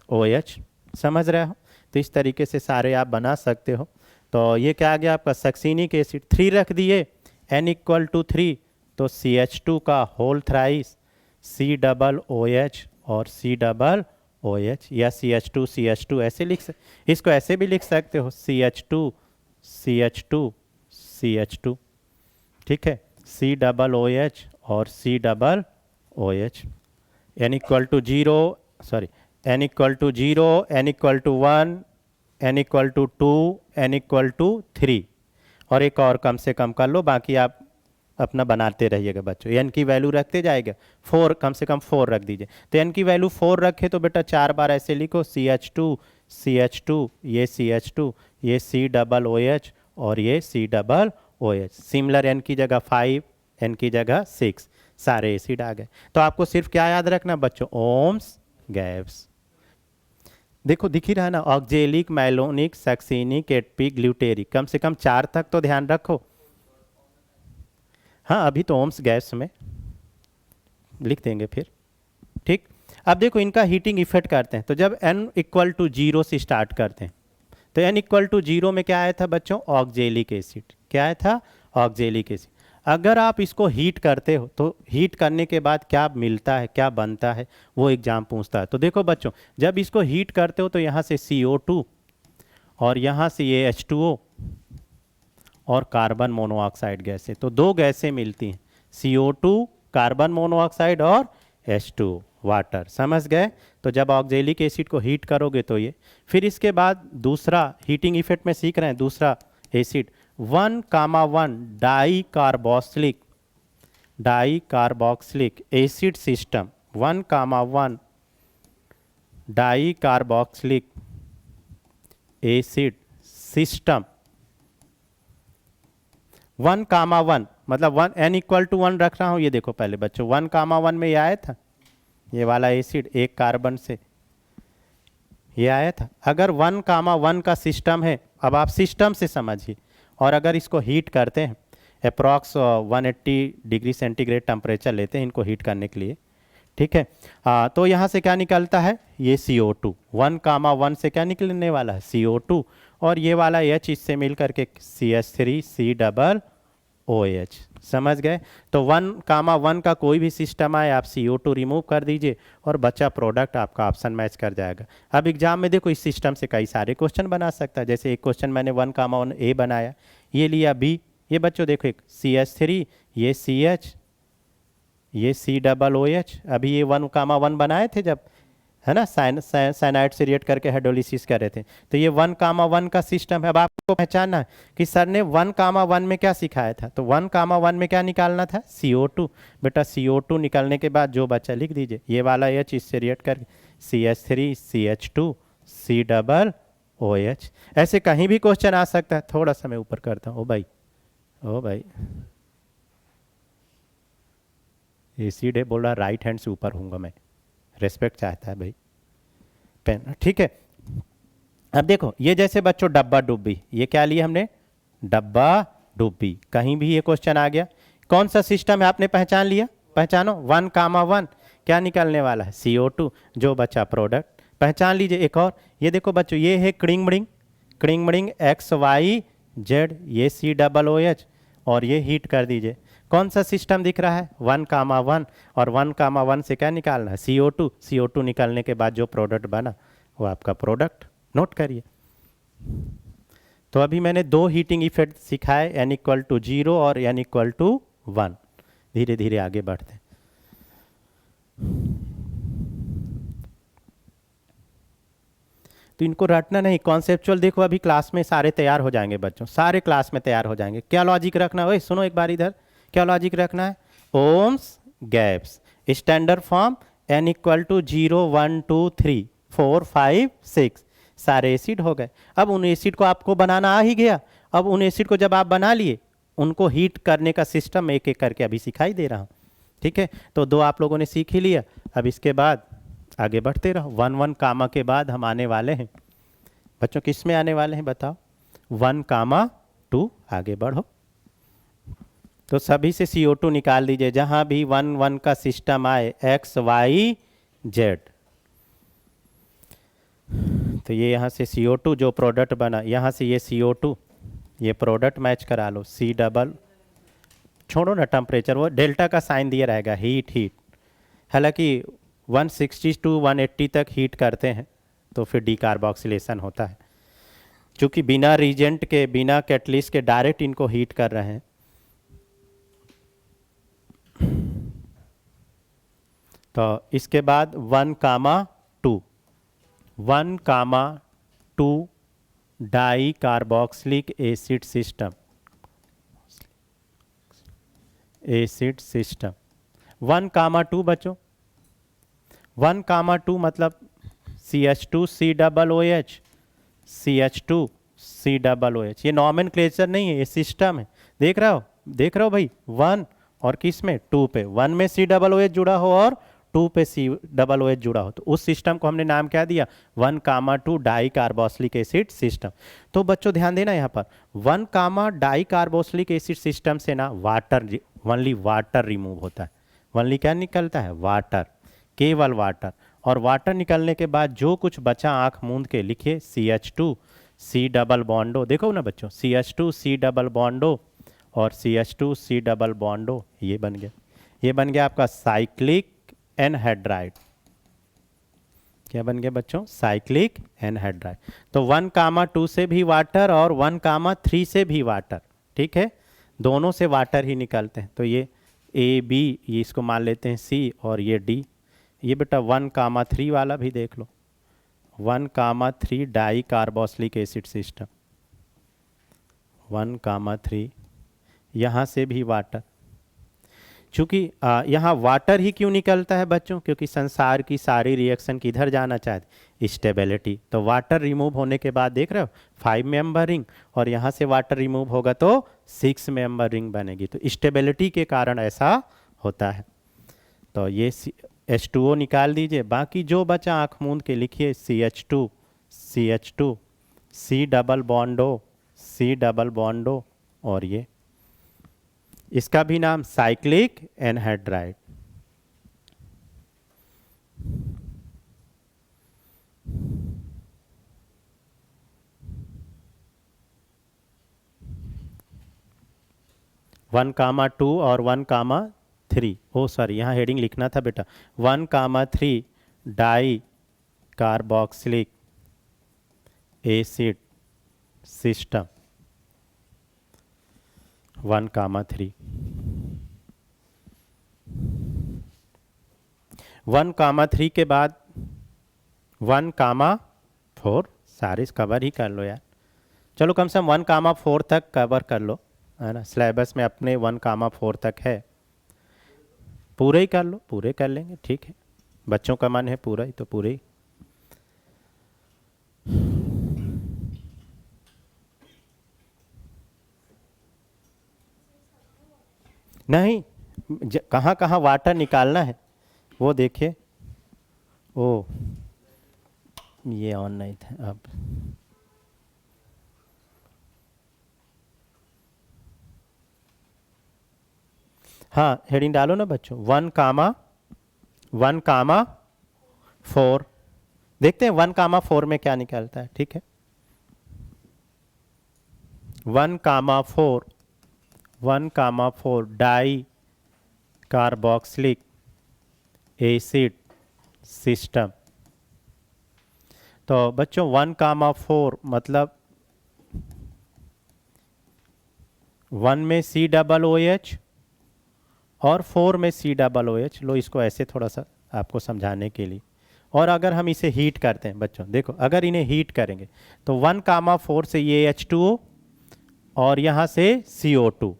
OH, समझ रहे हो। तो इस तरीके से सारे आप बना सकते हो। तो ये क्या आ गया आपका, सक्सिनिक एसिड, 3 रख दिए, N इक्वल टू 3, तो CH2 का होल थ्राइस COOH और COOH या CH2 ऐसे इसको ऐसे भी लिख सकते हो CH2 ठीक है, COOH और COOH n equal to 0 sorry n equal to 0 n equal to 1 n equal to 2 n equal to 3 और एक और कम से कम कर लो, बाकी आप अपना बनाते रहिएगा बच्चों। n की वैल्यू रखते जाएगा 4, कम से कम 4 रख दीजिए। तो n की वैल्यू 4 रखे तो बेटा 4 बार ऐसे लिखो CH2 ये CH2 ये COOH और ये COOH। सिमिलर n की जगह 5 n की जगह 6 सारे एसिड आ गए। तो आपको सिर्फ क्या याद रखना बच्चों, ओम्स गैप्स। देखो दिख ही रहा है ना, ऑक्जेलिक, मैलोनिक, सक्सिनिक, एटपिक, ग्लूटेरिक, कम से कम 4 तक तो ध्यान रखो। हाँ अभी तो ओम्स गैस में लिख देंगे फिर, ठीक। अब देखो इनका हीटिंग इफेक्ट करते हैं। तो जब n इक्वल टू 0 से स्टार्ट करते हैं तो n इक्वल टू 0 में क्या आया था बच्चों, ऑक्जेलिक एसिड। क्या आया था, ऑक्जेलिक एसिड। अगर आप इसको हीट करते हो तो हीट करने के बाद क्या मिलता है, क्या बनता है, वो एग्जाम पूछता है। तो देखो बच्चों जब इसको हीट करते हो तो यहाँ से CO2 और यहाँ से ये H2O और कार्बन मोनोऑक्साइड गैसें, तो 2 गैसें मिलती हैं, CO2 कार्बन मोनोऑक्साइड और H2O वाटर। समझ गए। तो जब ऑक्जेलिक एसिड को हीट करोगे तो ये, फिर इसके बाद दूसरा हीटिंग इफेक्ट में सीख रहे हैं, दूसरा acid 1,1 dicarboxylic acid system, 1,1 dicarboxylic acid system. 1,1 मतलब 1 n इक्वल टू 1 रख रहा हूँ। ये देखो पहले बच्चों 1,1 में ये आया था, ये वाला एसिड एक कार्बन से ये आया था। अगर 1,1 का सिस्टम है, अब आप सिस्टम से समझिए, और अगर इसको हीट करते हैं अप्रॉक्स 180 डिग्री सेंटीग्रेड टेम्परेचर लेते हैं इनको हीट करने के लिए, ठीक है। तो यहाँ से क्या निकलता है, ये CO2। 1,1 से क्या निकलने वाला है, CO2, और ये वाला H इससे मिल करके CH3COOH। समझ गए। तो 1,1 का कोई भी सिस्टम आए आप CO2 रिमूव कर दीजिए और बचा प्रोडक्ट आपका ऑप्शन मैच कर जाएगा। अब एग्जाम में देखो इस सिस्टम से कई सारे क्वेश्चन बना सकता है। जैसे एक क्वेश्चन मैंने 1,1 A बनाया, ये लिया B, ये बच्चों देखो एक CH3 ये CH ये COOH। अभी ये 1,1 बनाए थे जब, है ना, साइनाइड से रिएक्ट करके हाइड्रोलिसिस कर रहे थे। तो ये 1,1 का सिस्टम है। अब आपको पहचानना है कि सर ने 1,1 में क्या सिखाया था। तो 1,1 में क्या निकालना था, CO2। बेटा CO2 निकालने के बाद जो बचा लिख दीजिए, ये वाला H इससे रिएक्ट करके CH3 CH2 COOH। ऐसे कहीं भी क्वेश्चन आ सकता है। थोड़ा सा मैं ऊपर करता हूँ। ओ भाई एसिड है, बोल रहा राइट हैंड से ऊपर हूँगा मैं, रेस्पेक्ट चाहता है भाई पेन, ठीक है। अब देखो ये जैसे बच्चों डब्बा डुब्बी, ये क्या लिया हमने, डब्बा डुब्बी। कहीं भी ये क्वेश्चन आ गया, कौन सा सिस्टम है आपने पहचान लिया, पहचानो। 1,1 क्या निकलने वाला है, CO2, जो बचा प्रोडक्ट पहचान लीजिए। एक और ये देखो बच्चों, ये है क्रिंगमरिंग XYZ, ये COOH और ये हीट कर दीजिए। कौन सा सिस्टम दिख रहा है, 1,1, और 1,1 से क्या निकालना है, CO2 निकालने के बाद जो प्रोडक्ट बना वो आपका प्रोडक्ट। नोट करिए। तो अभी मैंने 2 हीटिंग इफेक्ट सिखाए, n इक्वल टू 0 और n इक्वल टू 1। धीरे धीरे आगे बढ़ते हैं। तो इनको रटना नहीं, कॉन्सेप्चुअल देखो अभी क्लास में सारे तैयार हो जाएंगे बच्चों, सारे क्लास में तैयार हो जाएंगे। क्या लॉजिक रखना है, सुनो एक बार इधर, क्या लॉजिक रखना है, ओम्स गैप्स, standard form n equal to 0 1 2 3 4 5 6, सारे एसिड हो गए। अब उन एसिड को आपको बनाना आ ही गया। अब उन एसिड को जब आप बना लिए, उनको हीट करने का सिस्टम एक एक करके अभी सिखाई दे रहा हूँ, ठीक है। तो 2 आप लोगों ने सीख ही लिया। अब इसके बाद आगे बढ़ते रहो। 1,1 के बाद हम आने वाले हैं बच्चों, किस में आने वाले हैं बताओ, 1,2 आगे बढ़ो। तो सभी से CO2 निकाल दीजिए, जहां भी 1,1 का सिस्टम आए XYZ। तो ये यहाँ से CO2 जो प्रोडक्ट बना, यहाँ से ये CO2 ये प्रोडक्ट मैच करा लो, छोड़ो ना टेम्परेचर, वो डेल्टा का साइन दिया रहेगा, हीट हीट। हालांकि 160 टू 180 तक हीट करते हैं तो फिर डीकार्बोक्सिलेशन होता है। क्योंकि बिना रीजेंट के, बिना कैटलिस्ट के डायरेक्ट इनको हीट कर रहे हैं। तो इसके बाद 1,2 di carboxylic acid system, acid system 1,2 बच्चों। 1,2 मतलब CH2COOH, CH2COOH। ये नॉमेनक्लेचर नहीं है, ये सिस्टम है। देख रहे हो भाई, 1 और किस में 2 पे, 1 में COOH जुड़ा हो और 2 पे COOH जुड़ा हो, तो उस सिस्टम को हमने नाम क्या दिया, 1,2 डाई कार्बोक्सिलिक एसिड सिस्टम। तो बच्चों ध्यान देना यहाँ पर 1, डाई कार्बोक्सिलिक एसिड सिस्टम से ना वाटर, ओनली वाटर रिमूव होता है। ओनली क्या निकलता है, वाटर, केवल वाटर। और वाटर निकलने के बाद जो कुछ बचा आंख मूंद के लिखिए CH2C डबल बॉन्डो। देखो ना बच्चों, CH2C डबल बॉन्डो और CH2C डबल बॉन्डो, ये बन गया, ये बन गया आपका साइक्लिक एनहाइड्राइड। क्या बन गया बच्चों, साइक्लिक एनहाइड्राइड। तो 1,2 से भी वाटर और 1,3 से भी वाटर, ठीक है, दोनों से वाटर ही निकलते हैं। तो ये AB, ये इसको मान लेते हैं C और ये D। ये बेटा 1,3 वाला भी देख लो, 1,3 डाई कार्बोक्सिलिक एसिड सिस्टम, 1,3 यहाँ से भी वाटर। चूँकि यहाँ वाटर ही क्यों निकलता है बच्चों, क्योंकि संसार की सारी रिएक्शन किधर जाना चाहती, स्टेबिलिटी। तो वाटर रिमूव होने के बाद देख रहे हो 5 मेंबर रिंग, और यहाँ से वाटर रिमूव होगा तो 6 मेंबर रिंग बनेगी। तो स्टेबिलिटी के कारण ऐसा होता है। तो ये H2O निकाल दीजिए, बाकी जो बचा आँख मूंद के लिखिए CH2, C डबल बॉन्डो और ये इसका भी नाम साइक्लिक एनहाइड्राइड। वन कामा 2 और 1,3, ओ सॉरी यहाँ हेडिंग लिखना था बेटा, 1,3 डाई कार्बोक्सिलिक एसिड सिस्टम, 1,3। 1,3 के बाद 1,4, सारे कवर ही कर लो यार, चलो कम से कम 1,4 तक कवर कर लो, है ना। सिलेबस में अपने 1,4 तक है, पूरे ही कर लो, पूरे कर लेंगे, ठीक है। बच्चों का मन है पूरा ही तो पूरे ही। नहीं, कहाँ कहाँ वाटर निकालना है वो देखिए। ओ ये ऑन नहीं था अब। हाँ हेडिंग डालो ना बच्चों, 1,4। देखते हैं 1,4 में क्या निकलता है, ठीक है। 1,4 डाई कार्बोक्सिलिक एसिड सिस्टम। तो बच्चों 1,4 मतलब 1 में COOH और 4 में COOH। लो इसको ऐसे थोड़ा सा आपको समझाने के लिए। और अगर हम इसे हीट करते हैं बच्चों, देखो अगर इन्हें हीट करेंगे तो 1,4 से ये H2O और यहाँ से CO2,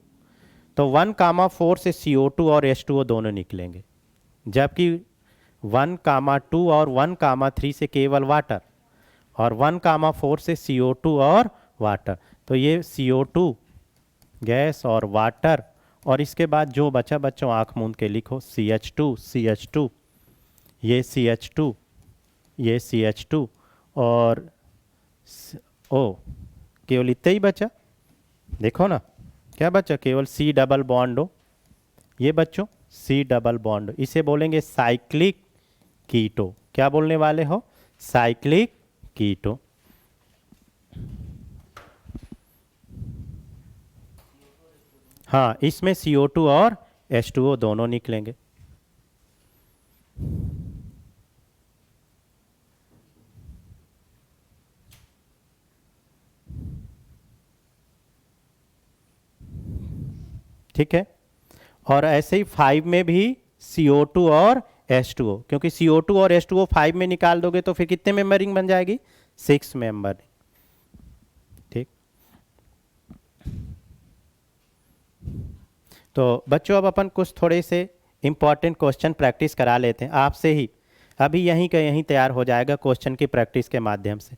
तो 1,4 से CO2 और H2O दोनों निकलेंगे, जबकि 1,2 और 1,3 से केवल वाटर, और 1,4 से CO2 और वाटर। तो ये CO2 गैस और वाटर, और इसके बाद जो बचा बच्चों आँख मूंद के लिखो CH2, ये CH2, ये CH2 और ओ केवल इतना ही बचा। देखो ना क्या बचा, केवल C डबल बॉन्ड हो, ये बच्चों C डबल बॉन्ड, इसे बोलेंगे साइक्लिक कीटो। क्या बोलने वाले हो, साइक्लिक कीटो। हाँ, इसमें CO2 और H2O दोनों निकलेंगे। ठीक है, और ऐसे ही 5 में भी CO2 और H2O, क्योंकि CO2 और H2O 5 में निकाल दोगे तो फिर कितने मेंबर रिंग बन जाएगी? 6 मेंबर। ठीक, तो बच्चों अब अपन कुछ थोड़े से इंपॉर्टेंट क्वेश्चन प्रैक्टिस करा लेते हैं आपसे ही। अभी यहीं का यहीं तैयार हो जाएगा क्वेश्चन की प्रैक्टिस के माध्यम से।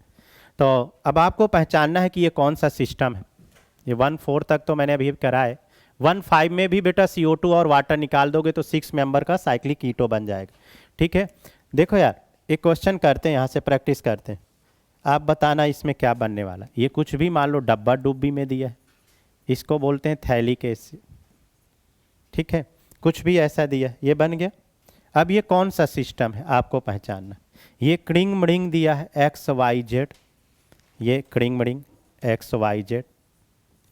तो अब आपको पहचानना है कि ये कौन सा सिस्टम है। ये 1-4 तक तो मैंने अभी करा है। 1-5 में भी बेटा CO2 और वाटर निकाल दोगे तो 6 मेंबर का साइक्लिक कीटो बन जाएगा। ठीक है, देखो यार एक क्वेश्चन करते हैं, यहाँ से प्रैक्टिस करते हैं। आप बताना इसमें क्या बनने वाला। ये कुछ भी मान लो डब्बा डुब्बी में दिया है, इसको बोलते हैं थैलिक एसिड। ठीक है, कुछ भी ऐसा दिया, ये बन गया। अब ये कौन सा सिस्टम है आपको पहचानना। ये क्रिंग मड़िंग दिया है XYZ, ये क्रिंग मड़िंग XYZ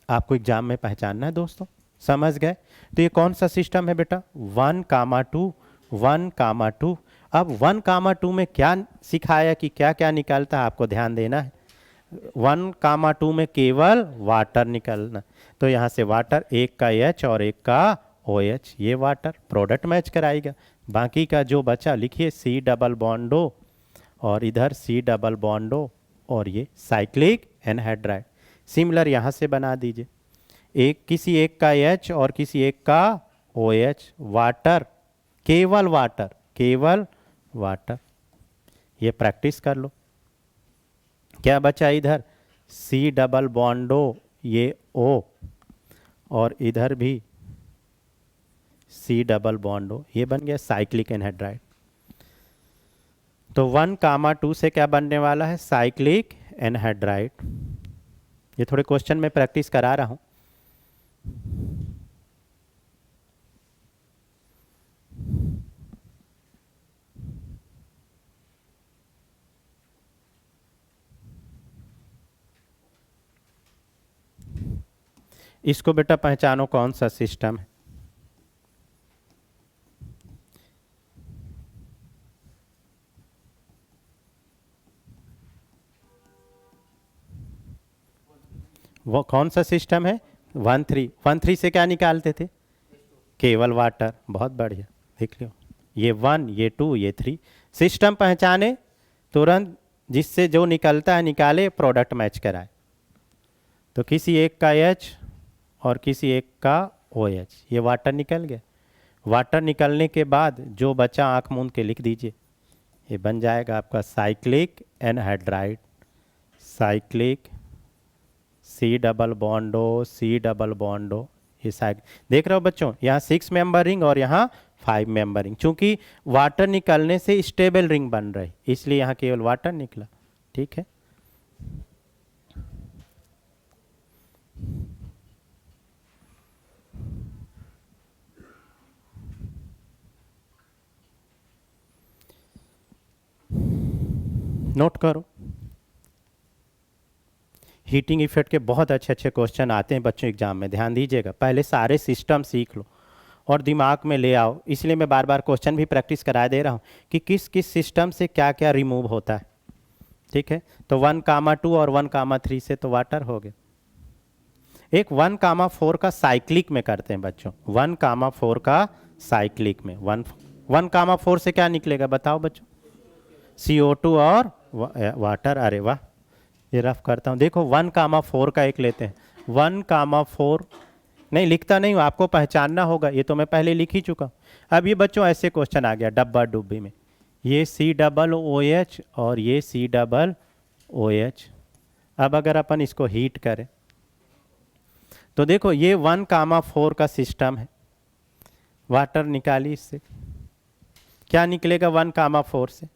आपको एग्जाम में पहचानना है दोस्तों, समझ गए। तो ये कौन सा सिस्टम है बेटा? 1,2 1,2। अब 1,2 में क्या सिखाया कि क्या क्या निकलता है, आपको ध्यान देना है। 1,2 में केवल वाटर निकलना, तो यहाँ से वाटर, एक का H और एक का OH, ये वाटर प्रोडक्ट मैच कराएगा। बाकी का जो बचा लिखिए C डबल बॉन्डो और इधर C डबल बॉन्डो और ये साइक्लिक एनहाइड्राइड। सिमिलर यहाँ से बना दीजिए, एक किसी एक का H और किसी एक का OH, वाटर, केवल वाटर, केवल वाटर। ये प्रैक्टिस कर लो। क्या बचा इधर? C डबल बॉन्डो, ये O, और इधर भी C डबल बॉन्डो, ये बन गया साइक्लिक एनहाइड्राइड। तो 1,2 से क्या बनने वाला है? Cyclic anhydride. ये थोड़े क्वेश्चन में प्रैक्टिस करा रहा हूं। इसको बेटा पहचानो कौन सा सिस्टम है। वो कौन सा सिस्टम है? 1,3। 1,3 से क्या निकालते थे? केवल वाटर। बहुत बढ़िया, देख लो, ये 1, ये 2, ये 3। सिस्टम पहचाने तुरंत, जिससे जो निकलता है निकाले, प्रोडक्ट मैच कराए। तो किसी एक का H और किसी एक का OH, ये वाटर निकल गया। वाटर निकलने के बाद जो बचा आंख मूंद के लिख दीजिए, ये बन जाएगा आपका cyclic anhydride. Cyclic C double बॉन्डो, C डबल बॉन्डो, ये साइड देख रहे हो बच्चों, यहाँ 6 मेंबर रिंग और यहाँ 5 मेंबर रिंग। चूंकि वाटर निकलने से स्टेबल रिंग बन रही, इसलिए यहाँ केवल वाटर निकला। ठीक है, नोट करो। हीटिंग इफेक्ट के बहुत अच्छे अच्छे क्वेश्चन आते हैं बच्चों एग्जाम में, ध्यान दीजिएगा। पहले सारे सिस्टम सीख लो और दिमाग में ले आओ, इसलिए मैं बार बार क्वेश्चन भी प्रैक्टिस करा दे रहा हूँ कि किस किस सिस्टम से क्या क्या रिमूव होता है। ठीक है, तो 1,2 और 1,3 से तो वाटर हो गया। एक 1,4 का साइक्लिक में करते हैं बच्चों, 1,4 का साइक्लिक में 1,4 से क्या निकलेगा बताओ बच्चों? CO2 और वाटर। अरे वाह, ये रफ करता हूँ, देखो 1,4 का एक लेते हैं। 1,4 नहीं लिखता नहीं हूँ, आपको पहचानना होगा, ये तो मैं पहले लिख ही चुका हूँ। अब ये बच्चों ऐसे क्वेश्चन आ गया डब्बा डुब्बी में, ये C डबल OH और ये C डबल OH। अब अगर अपन इसको हीट करें तो देखो ये 1,4 का सिस्टम है, वाटर निकाली, इससे क्या निकलेगा? 1,4 से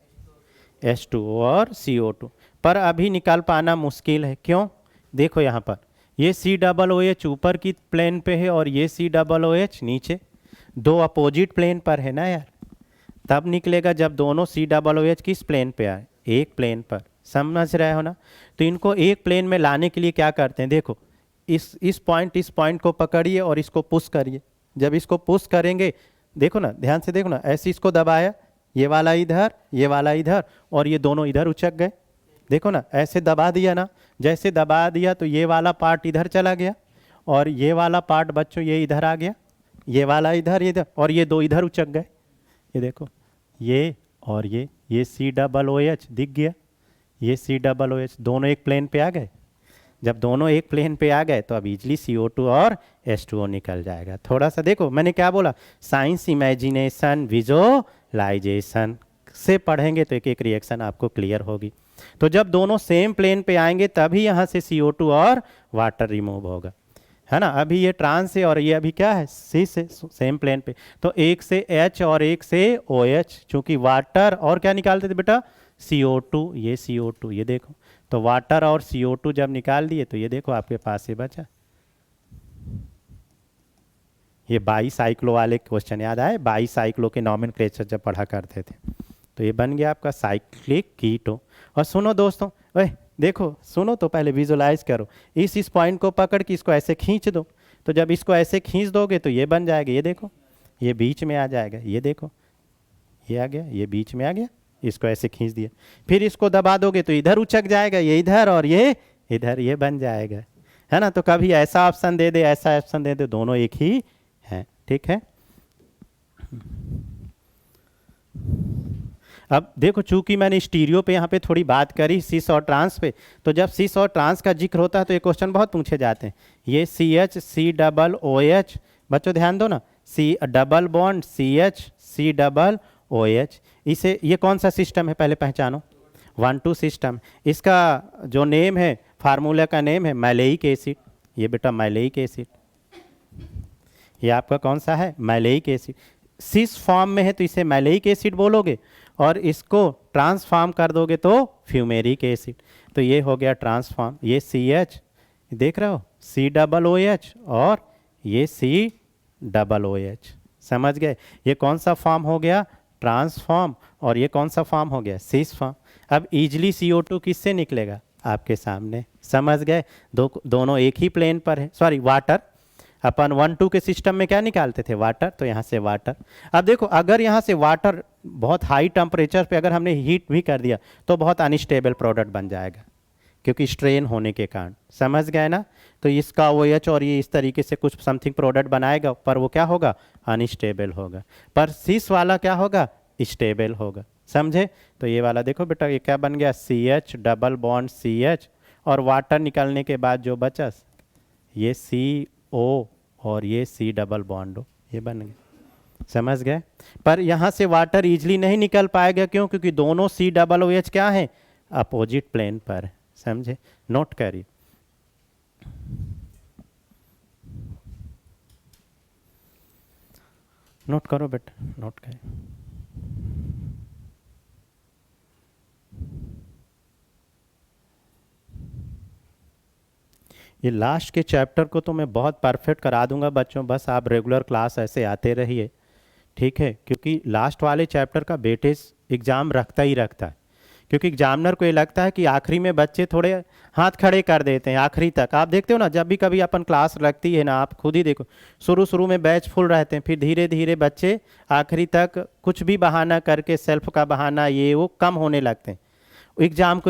H2O और CO2। पर अभी निकाल पाना मुश्किल है, क्यों? देखो यहाँ पर ये C डबल OH ऊपर की प्लेन पे है और ये C डबल OH नीचे, दो अपोजिट प्लेन पर है ना यार। तब निकलेगा जब दोनों C डबल OH किस प्लेन पे आए? एक प्लेन पर, समझ रहे हो ना। तो इनको एक प्लेन में लाने के लिए क्या करते हैं, देखो इस पॉइंट को पकड़िए और इसको पुश करिए। जब इसको पुश करेंगे, देखो ना, ध्यान से देखो ना, ऐसे इसको दबाया, ये वाला इधर और ये दोनों इधर उचक गए। देखो ना, ऐसे दबा दिया ना, जैसे दबा दिया तो ये वाला पार्ट इधर चला गया और ये वाला पार्ट बच्चों ये इधर आ गया, ये वाला इधर और ये दो इधर उचक गए। ये देखो, ये और ये COOH दिख गया, ये COOH दोनों एक प्लेन पे आ गए। जब दोनों एक प्लेन पे आ गए तो अब इजली CO2 और H2O निकल जाएगा। थोड़ा सा देखो, मैंने क्या बोला, साइंस, इमेजिनेशन, विजुअलाइजेशन से पढ़ेंगे तो एक एक रिएक्शन आपको क्लियर होगी। तो जब दोनों सेम प्लेन पे आएंगे तभी यहाँ से CO2 और वाटर रिमूव होगा, है ना। अभी ये ट्रांस है और ये अभी क्या है, C से, सेम प्लेन पे, तो एक से H और एक से OH, चूंकि वाटर और क्या निकालते थे बेटा, CO2, ये CO2, ये देखो, तो वाटर और CO2 जब निकाल दिए तो ये देखो आपके पास ये बचा। ये बाईसाइक्लो वाले क्वेश्चन याद आए, बाईसाइक्लो के नॉमेनक्लेचर जब पढ़ा करते थे, तो ये बन गया आपका साइक्लिक कीटो। और सुनो दोस्तों, ओए देखो, सुनो तो पहले विजुलाइज करो, इस पॉइंट को पकड़ के इसको ऐसे खींच दो, तो जब इसको ऐसे खींच दोगे तो ये बन जाएगा, ये देखो, ये बीच में आ जाएगा, ये देखो, ये आ गया, ये बीच में आ गया, इसको ऐसे खींच दिया, फिर इसको दबा दोगे तो इधर उचक जाएगा, ये इधर और ये इधर, ये बन जाएगा, है ना। तो कभी ऐसा ऑप्शन दे दे, ऐसा ऑप्शन दे दे, दोनों एक ही है, ठीक है। अब देखो, चूंकि मैंने स्टीरियो पे यहाँ पे थोड़ी बात करी, सिस और ट्रांस पे, तो जब सिस और ट्रांस का जिक्र होता है तो ये क्वेश्चन बहुत पूछे जाते हैं। ये CH COOH, बच्चों ध्यान दो ना, C double bond CH COOH, इसे, ये कौन सा सिस्टम है पहले पहचानो, 1,2 सिस्टम। इसका जो नेम है, फार्मूला का नेम है मैलेइक एसिड। ये बेटा मैलेइक एसिड, ये आपका कौन सा है, मैलेइक एसिड। सिस फॉर्म में है तो इसे मैलेइक एसिड बोलोगे, और इसको ट्रांसफॉर्म कर दोगे तो फ्यूमेरिक एसिड। तो ये हो गया ट्रांसफॉर्म, ये CH देख रहे हो, COOH और ये COOH, समझ गए। ये कौन सा फॉर्म हो गया, ट्रांसफॉर्म, और ये कौन सा फॉर्म हो गया, सिस फॉर्म। अब इजली CO2 किससे निकलेगा, आपके सामने, समझ गए। दोनों एक ही प्लेन पर है, सॉरी वाटर, अपन 1,2 के सिस्टम में क्या निकालते थे, वाटर, तो यहाँ से वाटर। अब देखो, अगर यहाँ से वाटर बहुत हाई टेम्परेचर पे अगर हमने हीट भी कर दिया तो बहुत अनस्टेबल प्रोडक्ट बन जाएगा, क्योंकि स्ट्रेन होने के कारण, समझ गए ना। तो इसका OH और ये इस तरीके से कुछ समथिंग प्रोडक्ट बनाएगा, पर वो क्या होगा, अनस्टेबल होगा। पर सिस वाला क्या होगा, स्टेबल होगा, समझे। तो ये वाला देखो बेटा, ये क्या बन गया, CH डबल बॉन्ड CH, और वाटर निकलने के बाद जो बचा, ये CO और ये C डबल बॉन्ड हो, ये बन गया, समझ गए। पर यहाँ से वाटर इजीली नहीं निकल पाएगा, क्यों, क्योंकि दोनों COOH क्या है, अपोजिट प्लेन पर, समझे। नोट करिए, नोट करो बेटा, नोट करिए। ये लास्ट के चैप्टर को तो मैं बहुत परफेक्ट करा दूंगा बच्चों, बस आप रेगुलर क्लास ऐसे आते रहिए, ठीक है। क्योंकि लास्ट वाले चैप्टर का वेटेज एग्ज़ाम रखता ही रखता है, क्योंकि एग्जामिनर को ये लगता है कि आखिरी में बच्चे थोड़े हाथ खड़े कर देते हैं आखिरी तक। आप देखते हो ना, जब भी कभी अपन क्लास लगती है ना, आप खुद ही देखो, शुरू में बैच फुल रहते हैं, फिर धीरे धीरे बच्चे आखिरी तक कुछ भी बहाना करके, सेल्फ का बहाना ये वो कम होने लगते हैं। एग्जामिनर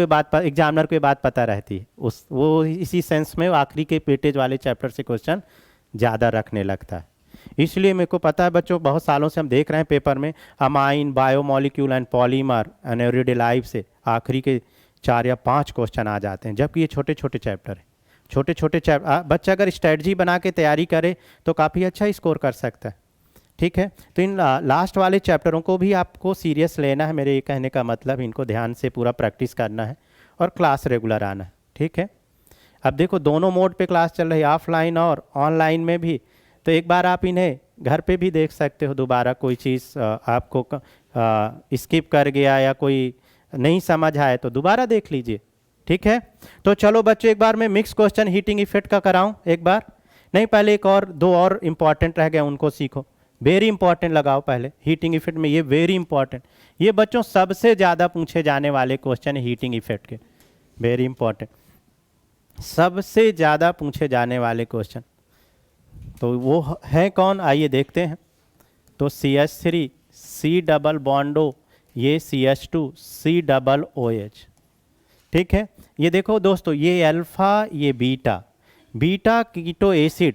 को ये बात पता रहती है, वो इसी सेंस में आखिरी के पेटेज वाले चैप्टर से क्वेश्चन ज़्यादा रखने लगता है। इसलिए मेरे को पता है बच्चों, बहुत सालों से हम देख रहे हैं पेपर में अमाइन, बायोमोलिक्यूल एंड पॉलीमर, एनोरिडे से आखिरी के 4 या 5 क्वेश्चन आ जाते हैं, जबकि ये छोटे छोटे चैप्टर हैं। छोटे छोटे चैप्टर बच्चा अगर स्ट्रेटजी बना के तैयारी करे तो काफ़ी अच्छा स्कोर कर सकता है, ठीक है। तो इन लास्ट वाले चैप्टरों को भी आपको सीरियस लेना है, मेरे ये कहने का मतलब, इनको ध्यान से पूरा प्रैक्टिस करना है और क्लास रेगुलर आना है, ठीक है। अब देखो, दोनों मोड पे क्लास चल रही है, ऑफलाइन और ऑनलाइन में भी। तो एक बार आप इन्हें घर पे भी देख सकते हो दोबारा, कोई चीज़ आपको स्किप कर गया या कोई नहीं समझ आए तो दोबारा देख लीजिए, ठीक है। तो चलो बच्चों, एक बार मैं मिक्स क्वेश्चन हीटिंग इफेक्ट का कराऊं एक बार, नहीं पहले एक और 2 और इम्पॉर्टेंट रह गए, उनको सीखो, वेरी इंपॉर्टेंट लगाओ पहले हीटिंग इफेक्ट में, ये वेरी इंपॉर्टेंट, ये बच्चों सबसे ज़्यादा पूछे जाने वाले क्वेश्चन है हीटिंग इफेक्ट के, वेरी इंपॉर्टेंट। सबसे ज़्यादा पूछे जाने वाले क्वेश्चन तो वो है कौन, आइए देखते हैं। तो CH3 C डबल बॉन्डो, ये CH2 C डबल OH। ठीक है, ये देखो दोस्तों, ये अल्फा ये बीटा, बीटा कीटो एसिड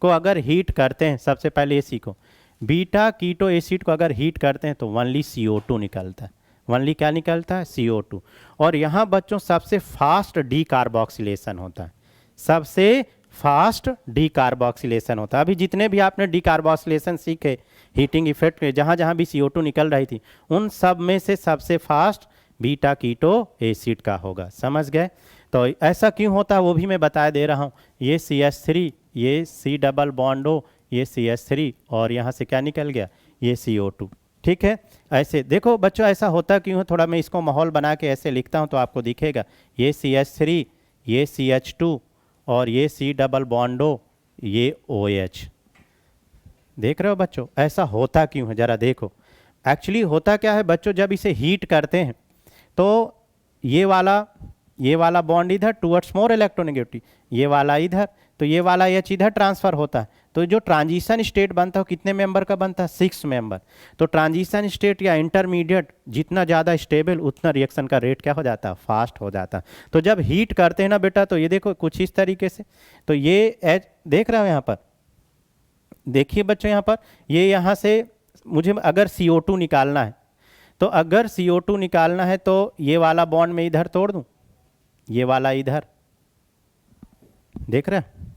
को अगर हीट करते हैं, सबसे पहले ये सीखो, बीटा कीटो एसिड को अगर हीट करते हैं तो ओनली CO2 निकलता है। ओनली क्या निकलता है? CO2। और यहाँ बच्चों सबसे फास्ट डीकार्बोक्सिलेशन होता है, सबसे फास्ट डीकार्बोक्सिलेशन होता है। अभी जितने भी आपने डीकार्बोक्सिलेशन सीखे हीटिंग इफेक्ट के, जहाँ जहाँ भी CO2 निकल रही थी, उन सब में से सबसे फास्ट बीटा कीटो एसिड का होगा। समझ गए? तो ऐसा क्यों होता है वो भी मैं बता दे रहा हूँ। ये CH3, ये C डबल बॉन्डो, ये CH3 और यहाँ से क्या निकल गया? ये CO2। ठीक है, ऐसे देखो बच्चों, ऐसा होता क्यों है, थोड़ा मैं इसको माहौल बना के ऐसे लिखता हूँ तो आपको दिखेगा। ये CH3, ये CH2 और ये C डबल बॉन्डो, ये OH। देख रहे हो बच्चों, ऐसा होता क्यों है, ज़रा देखो। एक्चुअली होता क्या है बच्चों, जब इसे हीट करते हैं तो ये वाला बॉन्ड इधर टूवर्ड्स मोर इलेक्ट्रोनेगेटिव, ये वाला इधर, तो ये वाला H इधर ट्रांसफर होता है। तो जो ट्रांजिशन स्टेट बनता है कितने मेंबर का बनता है? 6 मेंबर। तो ट्रांजिशन स्टेट या इंटरमीडिएट जितना ज़्यादा स्टेबल उतना रिएक्शन का रेट क्या हो जाता है? फास्ट हो जाता है। तो जब हीट करते हैं ना बेटा, तो ये देखो कुछ इस तरीके से, तो ये H देख रहे हो यहाँ पर, देखिए बच्चों यहाँ पर, ये यहाँ से मुझे अगर CO2 निकालना है, तो अगर CO2 निकालना है तो ये वाला बॉन्ड में इधर तोड़ दूं, ये वाला इधर, देख रहे हैं?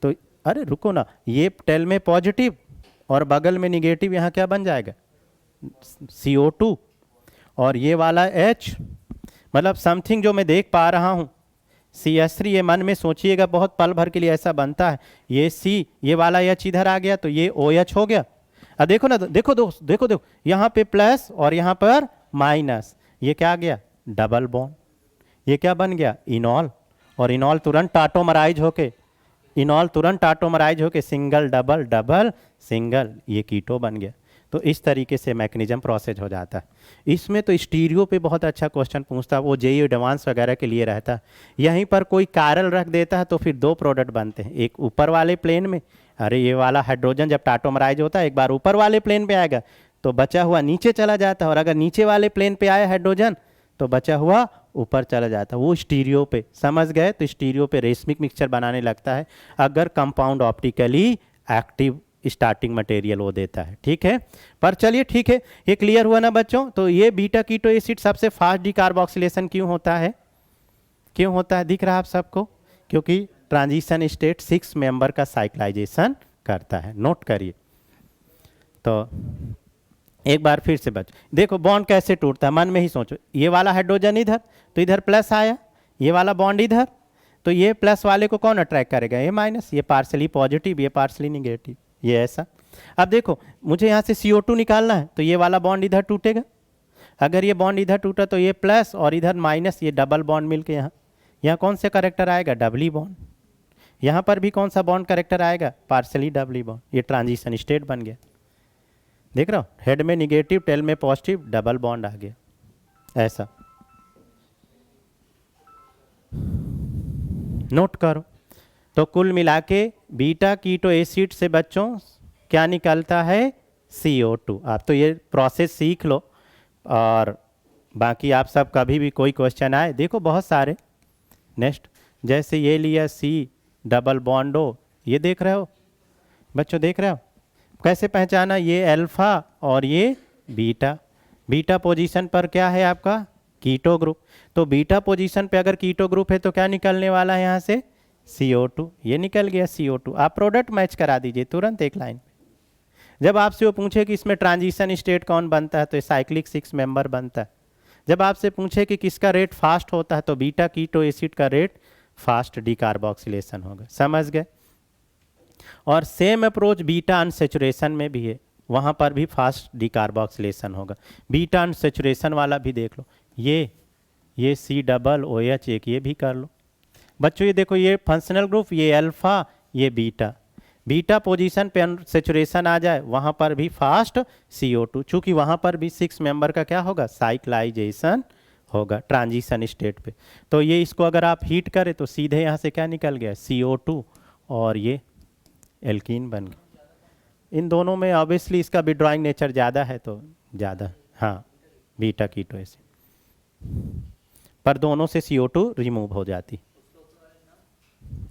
तो अरे रुको ना, ये टेल में पॉजिटिव और बगल में निगेटिव, यहाँ क्या बन जाएगा? CO2। और ये वाला H, मतलब समथिंग जो मैं देख पा रहा हूँ, CH3, ये मन में सोचिएगा, बहुत पल भर के लिए ऐसा बनता है। ये C, ये वाला H इधर आ गया तो ये OH हो गया। अब देखो ना, देखो दोस्त, देखो देखो, यहाँ पे प्लस और यहाँ पर माइनस, ये क्या आ गया? Double bond. ये क्या बन गया? इनॉल। और इनॉल तुरंत टाटोमराइज होके, इनॉल तुरंत टाटोमराइज होके सिंगल डबल डबल सिंगल, ये कीटो बन गया। तो इस तरीके से मैकेनिज्म प्रोसेस हो जाता है। इसमें तो स्टीरियो पे बहुत अच्छा क्वेश्चन पूछता है, वो JEE एडवांस वगैरह के लिए रहता है। यहीं पर कोई कारल रख देता है तो फिर 2 प्रोडक्ट बनते हैं, एक ऊपर वाले प्लेन में, अरे ये वाला हाइड्रोजन जब टाटोमराइज होता है एक बार ऊपर वाले प्लेन पे आएगा तो बचा हुआ नीचे चला जाता है, और अगर नीचे वाले प्लेन पे आया हाइड्रोजन तो बचा हुआ ऊपर चला जाता है, वो स्टीरियो पे। समझ गए? तो स्टीरियो पे रेशमिक मिक्सचर बनाने लगता है अगर compound optically active starting material वो देता है। ठीक है, पर चलिए ठीक है, ये क्लियर हुआ ना बच्चों। तो ये बीटा कीटो एसिड सबसे फास्ट डीकार्बोक्सिलेशन क्यों होता है? क्यों होता है दिख रहा है आप सबको? क्योंकि ट्रांजिशन स्टेट 6 मेंबर का साइक्लाइजेशन करता है। नोट करिए। तो एक बार फिर से बच्चों देखो, बॉन्ड कैसे टूटता है, मन में ही सोचो। ये वाला हाइड्रोजन इधर, तो इधर प्लस आया, ये वाला बॉन्ड इधर, तो ये प्लस वाले को कौन अट्रैक्ट करेगा? ये माइनस। ये पार्सली पॉजिटिव, ये पार्सली निगेटिव, ये ऐसा। अब देखो, मुझे यहाँ से CO2 निकालना है तो ये वाला बॉन्ड इधर टूटेगा। अगर ये बॉन्ड इधर टूटा तो ये प्लस और इधर माइनस, ये डबल बॉन्ड मिलके यहाँ कौन से करेक्टर आएगा? Doubly bond. यहाँ पर भी कौन सा बॉन्ड करेक्टर आएगा? Partially doubly bond. ये ट्रांजिशन स्टेट बन गया। देख रहा हो, हेड में निगेटिव, टेल में पॉजिटिव, डबल बॉन्ड आ गया ऐसा। नोट करो। तो कुल मिला के बीटा कीटो एसिड से बच्चों क्या निकलता है? CO2। आप तो ये प्रोसेस सीख लो, और बाकी आप सब कभी भी कोई क्वेश्चन आए, देखो बहुत सारे। नेक्स्ट, जैसे ये लिया C डबल बॉन्डो, ये देख रहे हो बच्चों, देख रहे हो कैसे पहचाना? ये अल्फा और ये बीटा। बीटा पोजीशन पर क्या है आपका? Keto group. तो बीटा पोजीशन पे अगर कीटो ग्रुप है तो क्या निकलने वाला है यहाँ से? CO2। ये निकल गया CO2। आप प्रोडक्ट मैच करा दीजिए तुरंत एक लाइन पे। जब आपसे वो पूछे कि इसमें ट्रांजिशन स्टेट कौन बनता है तो ये साइक्लिक 6 मेंबर बनता है। जब आपसे पूछे कि किसका रेट फास्ट होता है तो बीटा कीटो एसिड का रेट फास्ट डीकार्बोक्सिलेशन होगा। समझ गए? और सेम अप्रोच बीटा अनसेचुरेशन में भी है, वहाँ पर भी फास्ट डीकार्बोक्सिलेशन होगा। बीटा अनसेचुरेशन वाला भी देख लो, ये C डबल OH एक, ये भी कर लो बच्चों। ये देखो, ये फंक्शनल ग्रुप, ये अल्फा, ये बीटा। बीटा पोजीशन पे अनसेचुरेशन आ जाए वहाँ पर भी फास्ट CO2, चूँकि वहाँ पर भी 6 मेंबर का क्या होगा? साइक्लाइजेशन होगा ट्रांजिशन स्टेट पे। तो ये इसको अगर आप हीट करें तो सीधे यहाँ से क्या निकल गया, CO2, और ये एल्कीन बन गया। इन दोनों में ऑब्वियसली इसका विड्रॉइंग नेचर ज़्यादा है तो ज़्यादा, हाँ, बीटा कीटो एसिड, पर दोनों से CO2 रिमूव हो जाती।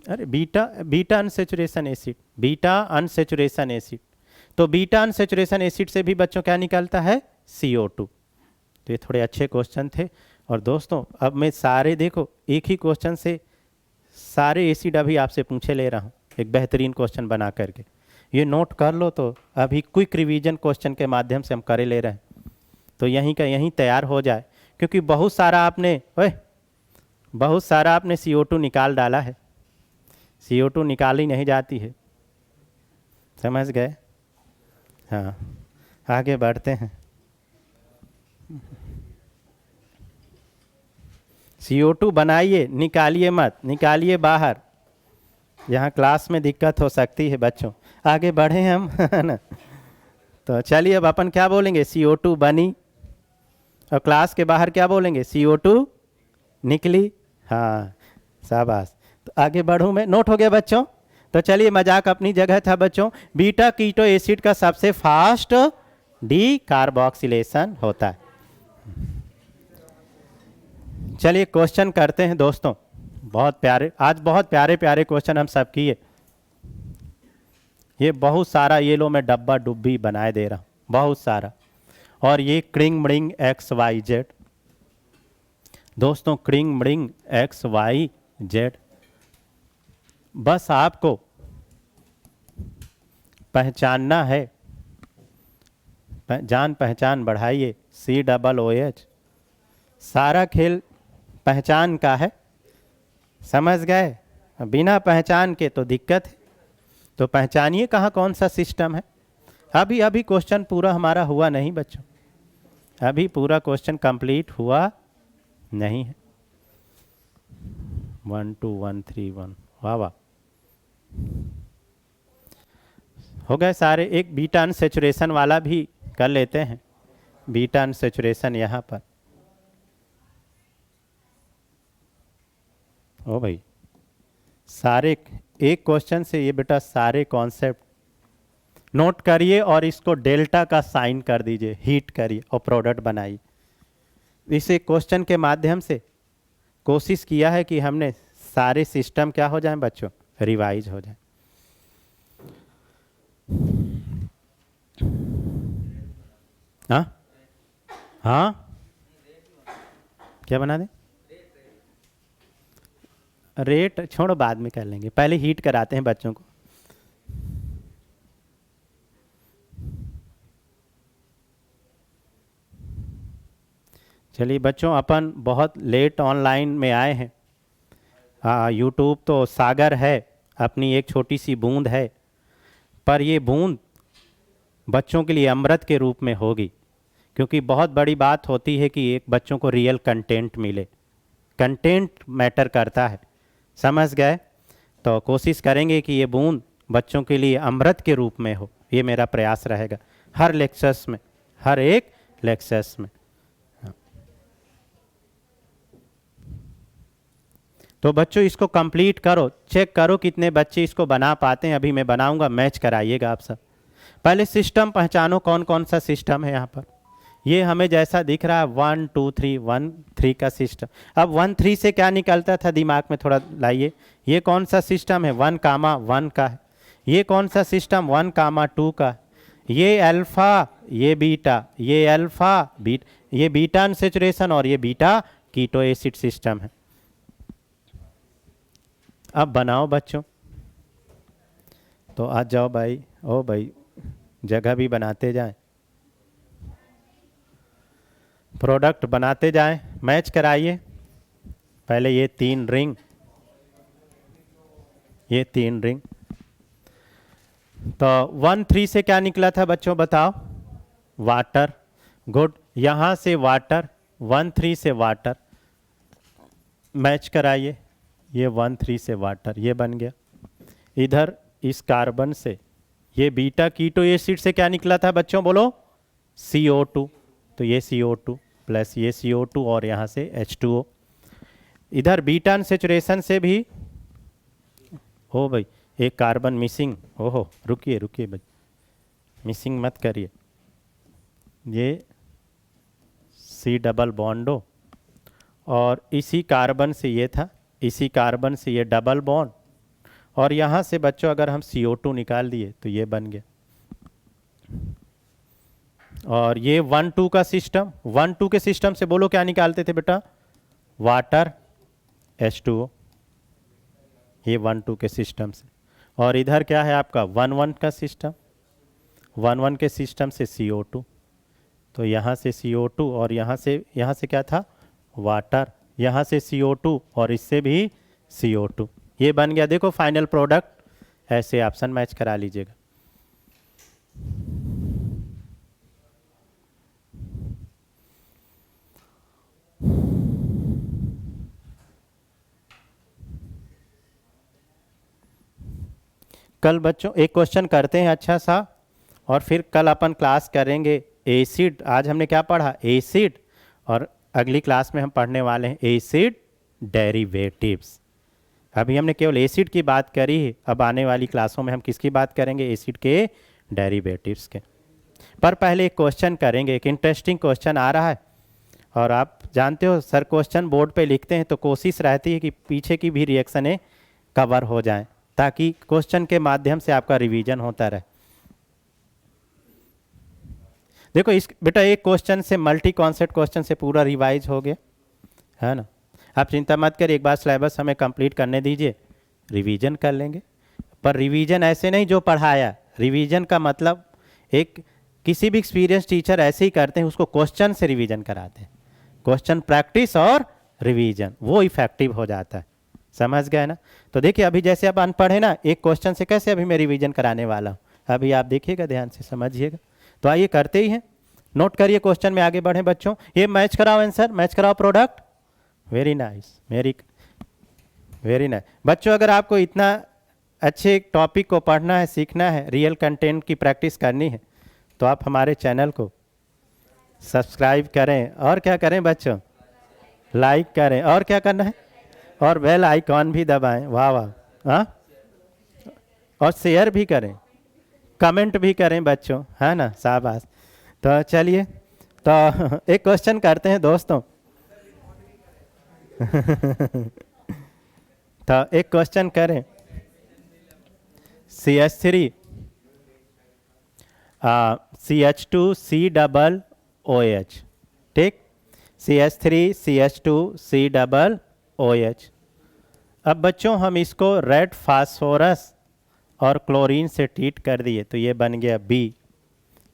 अरे beta unsaturation acid, beta unsaturation acid. तो बीटा अनसेचुरेशन एसिड से भी बच्चों क्या निकलता है, CO2। तो ये थोड़े अच्छे क्वेश्चन थे। और दोस्तों अब मैं सारे, देखो एक ही क्वेश्चन से सारे एसिड अभी आपसे पूछे ले रहा हूँ, एक बेहतरीन क्वेश्चन बना करके। ये नोट कर लो, तो अभी क्विक रिवीजन क्वेश्चन के माध्यम से हम करे ले रहे हैं, तो यहीं का यहीं तैयार हो जाए। क्योंकि बहुत सारा आपने CO2 निकाल डाला है, CO2 निकाली नहीं जाती है, समझ गए। हाँ, आगे बढ़ते हैं। CO2 बनाइए, निकालिए मत, निकालिए बाहर, यहाँ क्लास में दिक्कत हो सकती है बच्चों। आगे बढ़े हम है ना। तो चलिए अब अपन क्या बोलेंगे, CO2 बनी, और क्लास के बाहर क्या बोलेंगे, CO2 निकली। हाँ शाबाश। तो आगे बढ़ूँ मैं, नोट हो गया बच्चों। तो चलिए मजाक अपनी जगह था बच्चों। बीटा कीटो एसिड का सबसे फास्ट डीकार्बोक्सिलेशन होता है। चलिए क्वेश्चन करते हैं दोस्तों, बहुत प्यारे, आज बहुत प्यारे प्यारे क्वेश्चन हम सब किए। ये बहुत सारा, ये लो मैं डब्बा डुब्बी बनाए दे रहा हूँ, बहुत सारा। और ये क्रिंग मृंग XYZ दोस्तों, क्रिंग मृंग XYZ। बस आपको पहचानना है, जान पहचान बढ़ाइए, COOH। सारा खेल पहचान का है, समझ गए। बिना पहचान के तो दिक्कत है। तो पहचानिए कहाँ कौन सा सिस्टम है। अभी क्वेश्चन पूरा हमारा हुआ नहीं बच्चों, अभी पूरा क्वेश्चन कंप्लीट हुआ नहीं है। 1 2 1 3 1, वाह वाह, हो गए सारे। एक बीटा अनसेचुरेशन वाला भी कर लेते हैं, बीटा अनसेचुरेशन यहाँ पर। ओ भाई, सारे एक क्वेश्चन से ये बेटा सारे कॉन्सेप्ट नोट करिए और इसको डेल्टा का साइन कर दीजिए, हीट करिए और प्रोडक्ट बनाइए। इस एक क्वेश्चन के माध्यम से कोशिश किया है कि हमने सारे सिस्टम क्या हो जाएं बच्चों, रिवाइज हो जाए। हाँ क्या बना दें, रेट छोड़ो बाद में कर लेंगे, पहले हीट कराते हैं बच्चों को। चलिए बच्चों, अपन बहुत लेट ऑनलाइन में आए हैं। यूट्यूब तो सागर है, अपनी एक छोटी सी बूंद है, पर ये बूंद बच्चों के लिए अमृत के रूप में होगी। क्योंकि बहुत बड़ी बात होती है कि एक बच्चों को रियल कंटेंट मिले, कंटेंट मैटर करता है, समझ गए। तो कोशिश करेंगे कि ये बूंद बच्चों के लिए अमृत के रूप में हो, ये मेरा प्रयास रहेगा हर लेक्चर्स में, हर एक लेक्चर्स में। तो बच्चों इसको कंप्लीट करो, चेक करो कितने बच्चे इसको बना पाते हैं। अभी मैं बनाऊंगा, मैच कराइएगा आप सब। पहले सिस्टम पहचानो, कौन कौन सा सिस्टम है यहाँ पर। ये हमें जैसा दिख रहा है 1 2 3 1 3 का सिस्टम। अब 1 3 से क्या निकलता था, दिमाग में थोड़ा लाइए। ये कौन सा सिस्टम है, 1,1 का है। ये कौन सा सिस्टम, 1,2 का। ये अल्फा, ये बीटा, ये अल्फा ये बीटा अनसेचुरेशन और ये बीटा कीटो एसिड सिस्टम है। अब बनाओ बच्चों, तो आ जाओ भाई, ओ भाई जगह भी बनाते जाएं, प्रोडक्ट बनाते जाएं, मैच कराइए। पहले ये 3 रिंग, ये 3 रिंग। तो 1 3 से क्या निकला था बच्चों बताओ, वाटर। गुड, यहाँ से वाटर, 1 3 से वाटर, मैच कराइए। ये 1 3 से वाटर, ये बन गया। इधर इस कार्बन से ये बीटा कीटो एसिड से क्या निकला था बच्चों बोलो, CO2, तो ये CO2 प्लस ये CO2 और यहाँ से H2O। इधर बीटा अनसैचुरेशन से भी हो भाई, एक कार्बन मिसिंग, ओहो रुकिए रुकिए भाई, मिसिंग मत करिए, ये C डबल बॉन्ड हो और इसी कार्बन से ये था, इसी कार्बन से ये डबल बॉन्ड, और यहाँ से बच्चों अगर हम CO2 निकाल दिए तो ये बन गया। और ये 1-2 का सिस्टम, 1-2 के सिस्टम से बोलो क्या निकालते थे बेटा, वाटर H2O, ये 1-2 के सिस्टम से। और इधर क्या है आपका 1-1 का सिस्टम, 1-1 के सिस्टम से CO2, तो यहाँ से CO2 और यहाँ से क्या था वाटर, यहाँ से CO2 और इससे भी CO2, ये बन गया। देखो फाइनल प्रोडक्ट, ऐसे ऑप्शन मैच करा लीजिएगा। कल बच्चों एक क्वेश्चन करते हैं अच्छा सा, और फिर कल अपन क्लास करेंगे एसिड। आज हमने क्या पढ़ा, एसिड, और अगली क्लास में हम पढ़ने वाले हैं एसिड डेरिवेटिव्स। अभी हमने केवल एसिड की बात करी है, अब आने वाली क्लासों में हम किसकी बात करेंगे, एसिड के डेरिवेटिव्स के। पर पहले एक क्वेश्चन करेंगे, एक इंटरेस्टिंग क्वेश्चन आ रहा है, और आप जानते हो सर क्वेश्चन बोर्ड पे लिखते हैं तो कोशिश रहती है कि पीछे की भी रिएक्शनें कवर हो जाएं, ताकि क्वेश्चन के माध्यम से आपका रिवीजन होता रहे। देखो इस बेटा एक क्वेश्चन से, मल्टी कॉन्सेप्ट क्वेश्चन से पूरा रिवाइज हो गया है ना। आप चिंता मत करिए, एक बार सिलेबस हमें कंप्लीट करने दीजिए, रिवीजन कर लेंगे। पर रिवीजन ऐसे नहीं जो पढ़ाया, रिवीजन का मतलब एक किसी भी एक्सपीरियंस टीचर ऐसे ही करते हैं, उसको क्वेश्चन से रिवीजन कराते हैं, क्वेश्चन प्रैक्टिस और रिवीजन, वो इफेक्टिव हो जाता है। समझ गए ना। तो देखिए अभी जैसे आप अनपढ़ है ना, एक क्वेश्चन से कैसे अभी मैं रिवीजन कराने वाला हूँ, अभी आप देखिएगा ध्यान से समझिएगा। तो आइए करते ही हैं, नोट करिए, क्वेश्चन में आगे बढ़े बच्चों। ये मैच कराओ आंसर, मैच कराओ product, very nice, very nice बच्चों। अगर आपको इतना अच्छे टॉपिक को पढ़ना है, सीखना है, रियल कंटेंट की प्रैक्टिस करनी है, तो आप हमारे चैनल को सब्सक्राइब करें, और क्या करें बच्चों, लाइक करें, और क्या करना है, और बेल आइकॉन भी दबाएं। वाह वाह, हाँ, और शेयर भी करें, कमेंट भी करें बच्चों, है ना, शाबाश। तो चलिए, तो एक क्वेश्चन करते हैं दोस्तों। तो एक क्वेश्चन करें, CH3 CH2 C double OH, ठीक, CH3 CH2 C double OH। अब बच्चों हम इसको रेड फास्फोरस और क्लोरीन से ट्रीट कर दिए, तो ये बन गया B।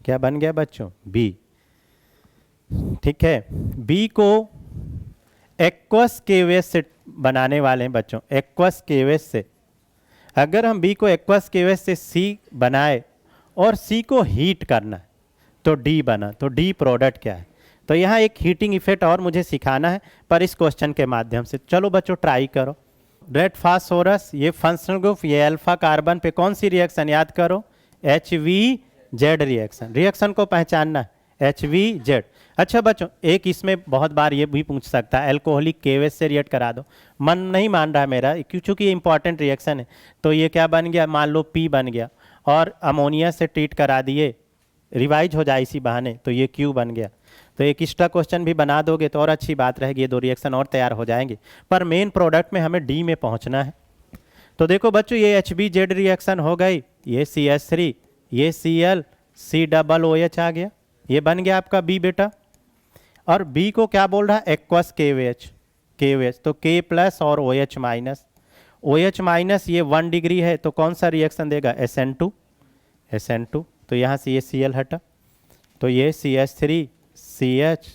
क्या बन गया बच्चों, B, ठीक है। B को एक्वस केवेस से बनाने वाले हैं बच्चों, एक्वस केवेस से। अगर हम B को एक्वस केवेस से C बनाए और C को हीट करना है तो D बना, तो D प्रोडक्ट क्या है। तो यहाँ एक हीटिंग इफेक्ट और मुझे सिखाना है, पर इस क्वेश्चन के माध्यम से। चलो बच्चों ट्राई करो। रेड फास्फोरस, ये फंक्शनल ग्रुप, ये अल्फा कार्बन पे कौन सी रिएक्शन, याद करो, HVZ रिएक्शन। रिएक्शन को पहचानना है, HVZ। अच्छा बच्चों एक इसमें बहुत बार ये भी पूछ सकता है, अल्कोहलिक केवेस से रिएक्ट करा दो, मन नहीं मान रहा है मेरा, क्योंकि ये इंपॉर्टेंट रिएक्शन है। तो ये क्या बन गया, मान लो P बन गया, और अमोनिया से ट्रीट करा दिए, रिवाइज हो जाए इसी बहाने, तो ये Q बन गया। तो एक एक्स्ट्रा क्वेश्चन भी बना दोगे तो और अच्छी बात रहेगी, ये दो रिएक्शन और तैयार हो जाएंगे। पर मेन प्रोडक्ट में हमें D में पहुंचना है। तो देखो बच्चों ये HBZ रिएक्शन हो गई, ये CH3, ये Cl, C डबल OH आ गया, ये बन गया आपका B बेटा। और B को क्या बोल रहा है, एक्वस KOH, तो K प्लस और OH माइनस, OH माइनस ये 1 डिग्री है, तो कौन सा रिएक्शन देगा, SN2। तो यहाँ से ये Cl हटा, तो ये CH3 CH,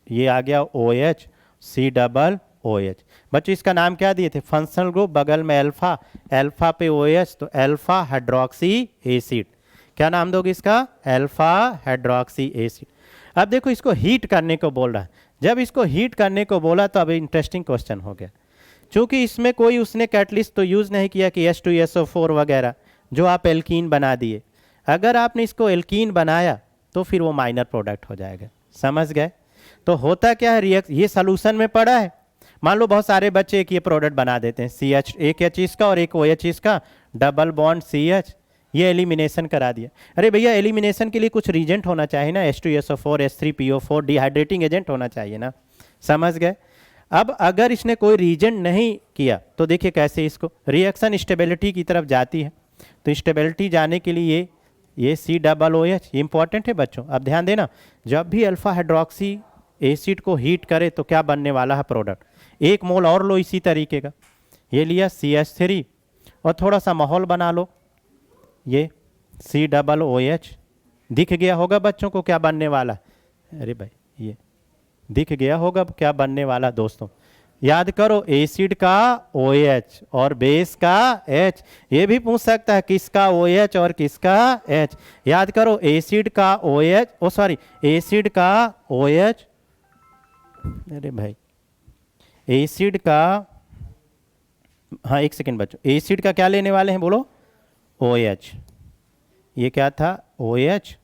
ये आ गया OH C डबल OH। बच्चों इसका नाम क्या दिए थे, फंक्शनल ग्रुप, बगल में अल्फा, अल्फा पे OH, तो अल्फा हाइड्रोक्सी एसिड। क्या नाम दोगे इसका, अल्फा हाइड्रोक्सी एसिड। अब देखो इसको हीट करने को बोल रहा है, जब इसको हीट करने को बोला तो अब इंटरेस्टिंग क्वेश्चन हो गया, चूंकि इसमें कोई उसने कैटलिस्ट तो यूज़ नहीं किया कि H2SO4 वगैरह जो आप एल्कीन बना दिए। अगर आपने इसको एल्कीन बनाया तो फिर वो माइनर प्रोडक्ट हो जाएगा, समझ गए। तो होता क्या है, ये सोल्यूशन में पड़ा है। मान लो बहुत सारे बच्चे एक ये प्रोडक्ट बना देते हैं, CH, एक H इसका और एक OH इसका, डबल बॉन्ड CH, ये एलिमिनेशन करा दिया। अरे भैया एलिमिनेशन के लिए कुछ रीजेंट होना चाहिए ना, H2SO4, H3PO4, डिहाइड्रेटिंग एजेंट होना चाहिए ना, समझ गए। अब अगर इसने कोई रीजेंट नहीं किया तो देखिए कैसे इसको रिएक्शन स्टेबिलिटी की तरफ जाती है। तो स्टेबिलिटी जाने के लिए ये COOH इंपॉर्टेंट है बच्चों। अब ध्यान देना, जब भी अल्फा हाइड्रोक्सी एसिड को हीट करे तो क्या बनने वाला है प्रोडक्ट, 1 मोल और लो इसी तरीके का, ये लिया CH3 और थोड़ा सा माहौल बना लो, ये COOH दिख गया होगा बच्चों को क्या बनने वाला। अरे भाई ये दिख गया होगा क्या बनने वाला दोस्तों, याद करो एसिड का OH और बेस का H, ये भी पूछ सकता है किसका OH और किसका H। याद करो एसिड का OH, एसिड का OH, अरे भाई एसिड का, हाँ एक सेकेंड बच्चों, एसिड का क्या लेने वाले हैं बोलो, OH, ये क्या था OH,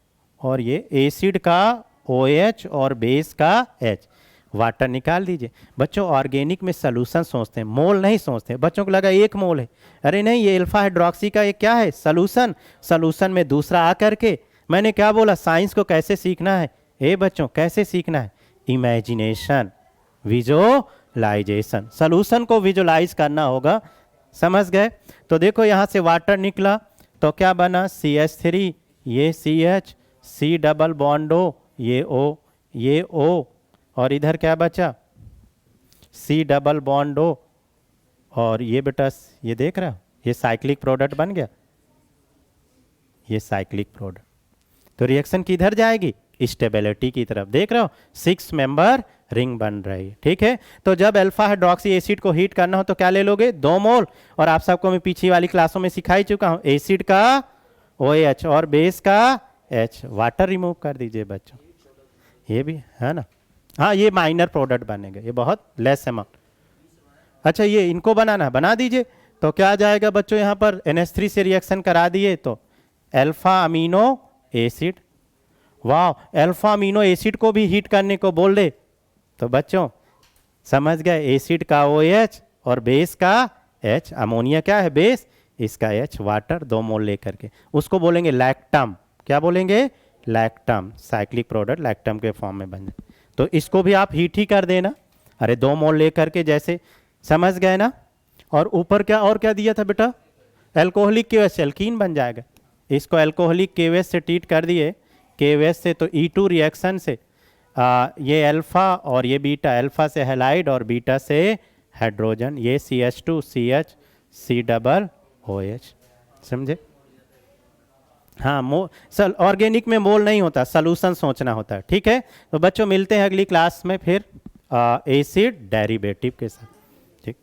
और ये एसिड का OH और बेस का H, वाटर निकाल दीजिए। बच्चों ऑर्गेनिक में सॉल्यूशन सोचते हैं, मोल नहीं सोचते। बच्चों को लगा 1 मोल है, अरे नहीं ये अल्फा हाइड्रोक्सी का ये क्या है सॉल्यूशन, सॉल्यूशन में दूसरा आकर के, मैंने क्या बोला साइंस को कैसे सीखना है, ए बच्चों कैसे सीखना है, इमेजिनेशन, विजुअलाइजेशन, सॉल्यूशन को विजुअलाइज करना होगा, समझ गए। तो देखो यहाँ से वाटर निकला तो क्या बना CH3, ये CH, C double bond O, ये O, ये O, और इधर क्या बचा C डबल बॉन्ड O, और ये बेटा ये देख रहा हो ये साइक्लिक प्रोडक्ट बन गया, ये साइक्लिक प्रोडक्ट। तो रिएक्शन किधर जाएगी, स्टेबिलिटी की तरफ, देख रहे हो 6 मेंबर रिंग बन रही है, ठीक है। तो जब अल्फा हाइड्रोक्सी एसिड को हीट करना हो तो क्या ले लोगे, 2 मोल, और आप सबको मैं पिछली वाली क्लासों में सिखाई चुका हूं, एसिड का OH और बेस का H, वाटर रिमूव कर दीजिए बच्चों, ये भी है ना, हाँ ये माइनर प्रोडक्ट बनेगा, ये बहुत लेस अमाउंट। अच्छा ये इनको बनाना बना दीजिए, तो क्या आ जाएगा बच्चों, यहाँ पर NH3 से रिएक्शन करा दिए तो अल्फा अमीनो एसिड, वाह अल्फा अमीनो एसिड को भी हीट करने को बोल दे तो बच्चों समझ गए, एसिड का OH और बेस का H, अमोनिया क्या है बेस, इसका H, वाटर 2 मोल लेकर के, उसको बोलेंगे लैक्टम, क्या बोलेंगे लैक्टम, साइक्लिक प्रोडक्ट लैक्टम के फॉर्म में बन जाए। तो इसको भी आप हीट ही कर देना, अरे 2 मोल लेकर के, जैसे समझ गए ना। और ऊपर क्या और क्या दिया था बेटा, एल्कोहलिक KOH से एल्कीन बन जाएगा, इसको एल्कोहलिक KOH से ट्रीट कर दिए, KOH से तो E2 रिएक्शन से ये अल्फा और ये बीटा, अल्फा से हैलाइड और बीटा से हाइड्रोजन, ये CH2 CH C double OH, समझे। हाँ ऑर्गेनिक में मोल नहीं होता, सॉल्यूशन सोचना होता है, ठीक है। तो बच्चों मिलते हैं अगली क्लास में फिर एसिड डेरिवेटिव के साथ, ठीक।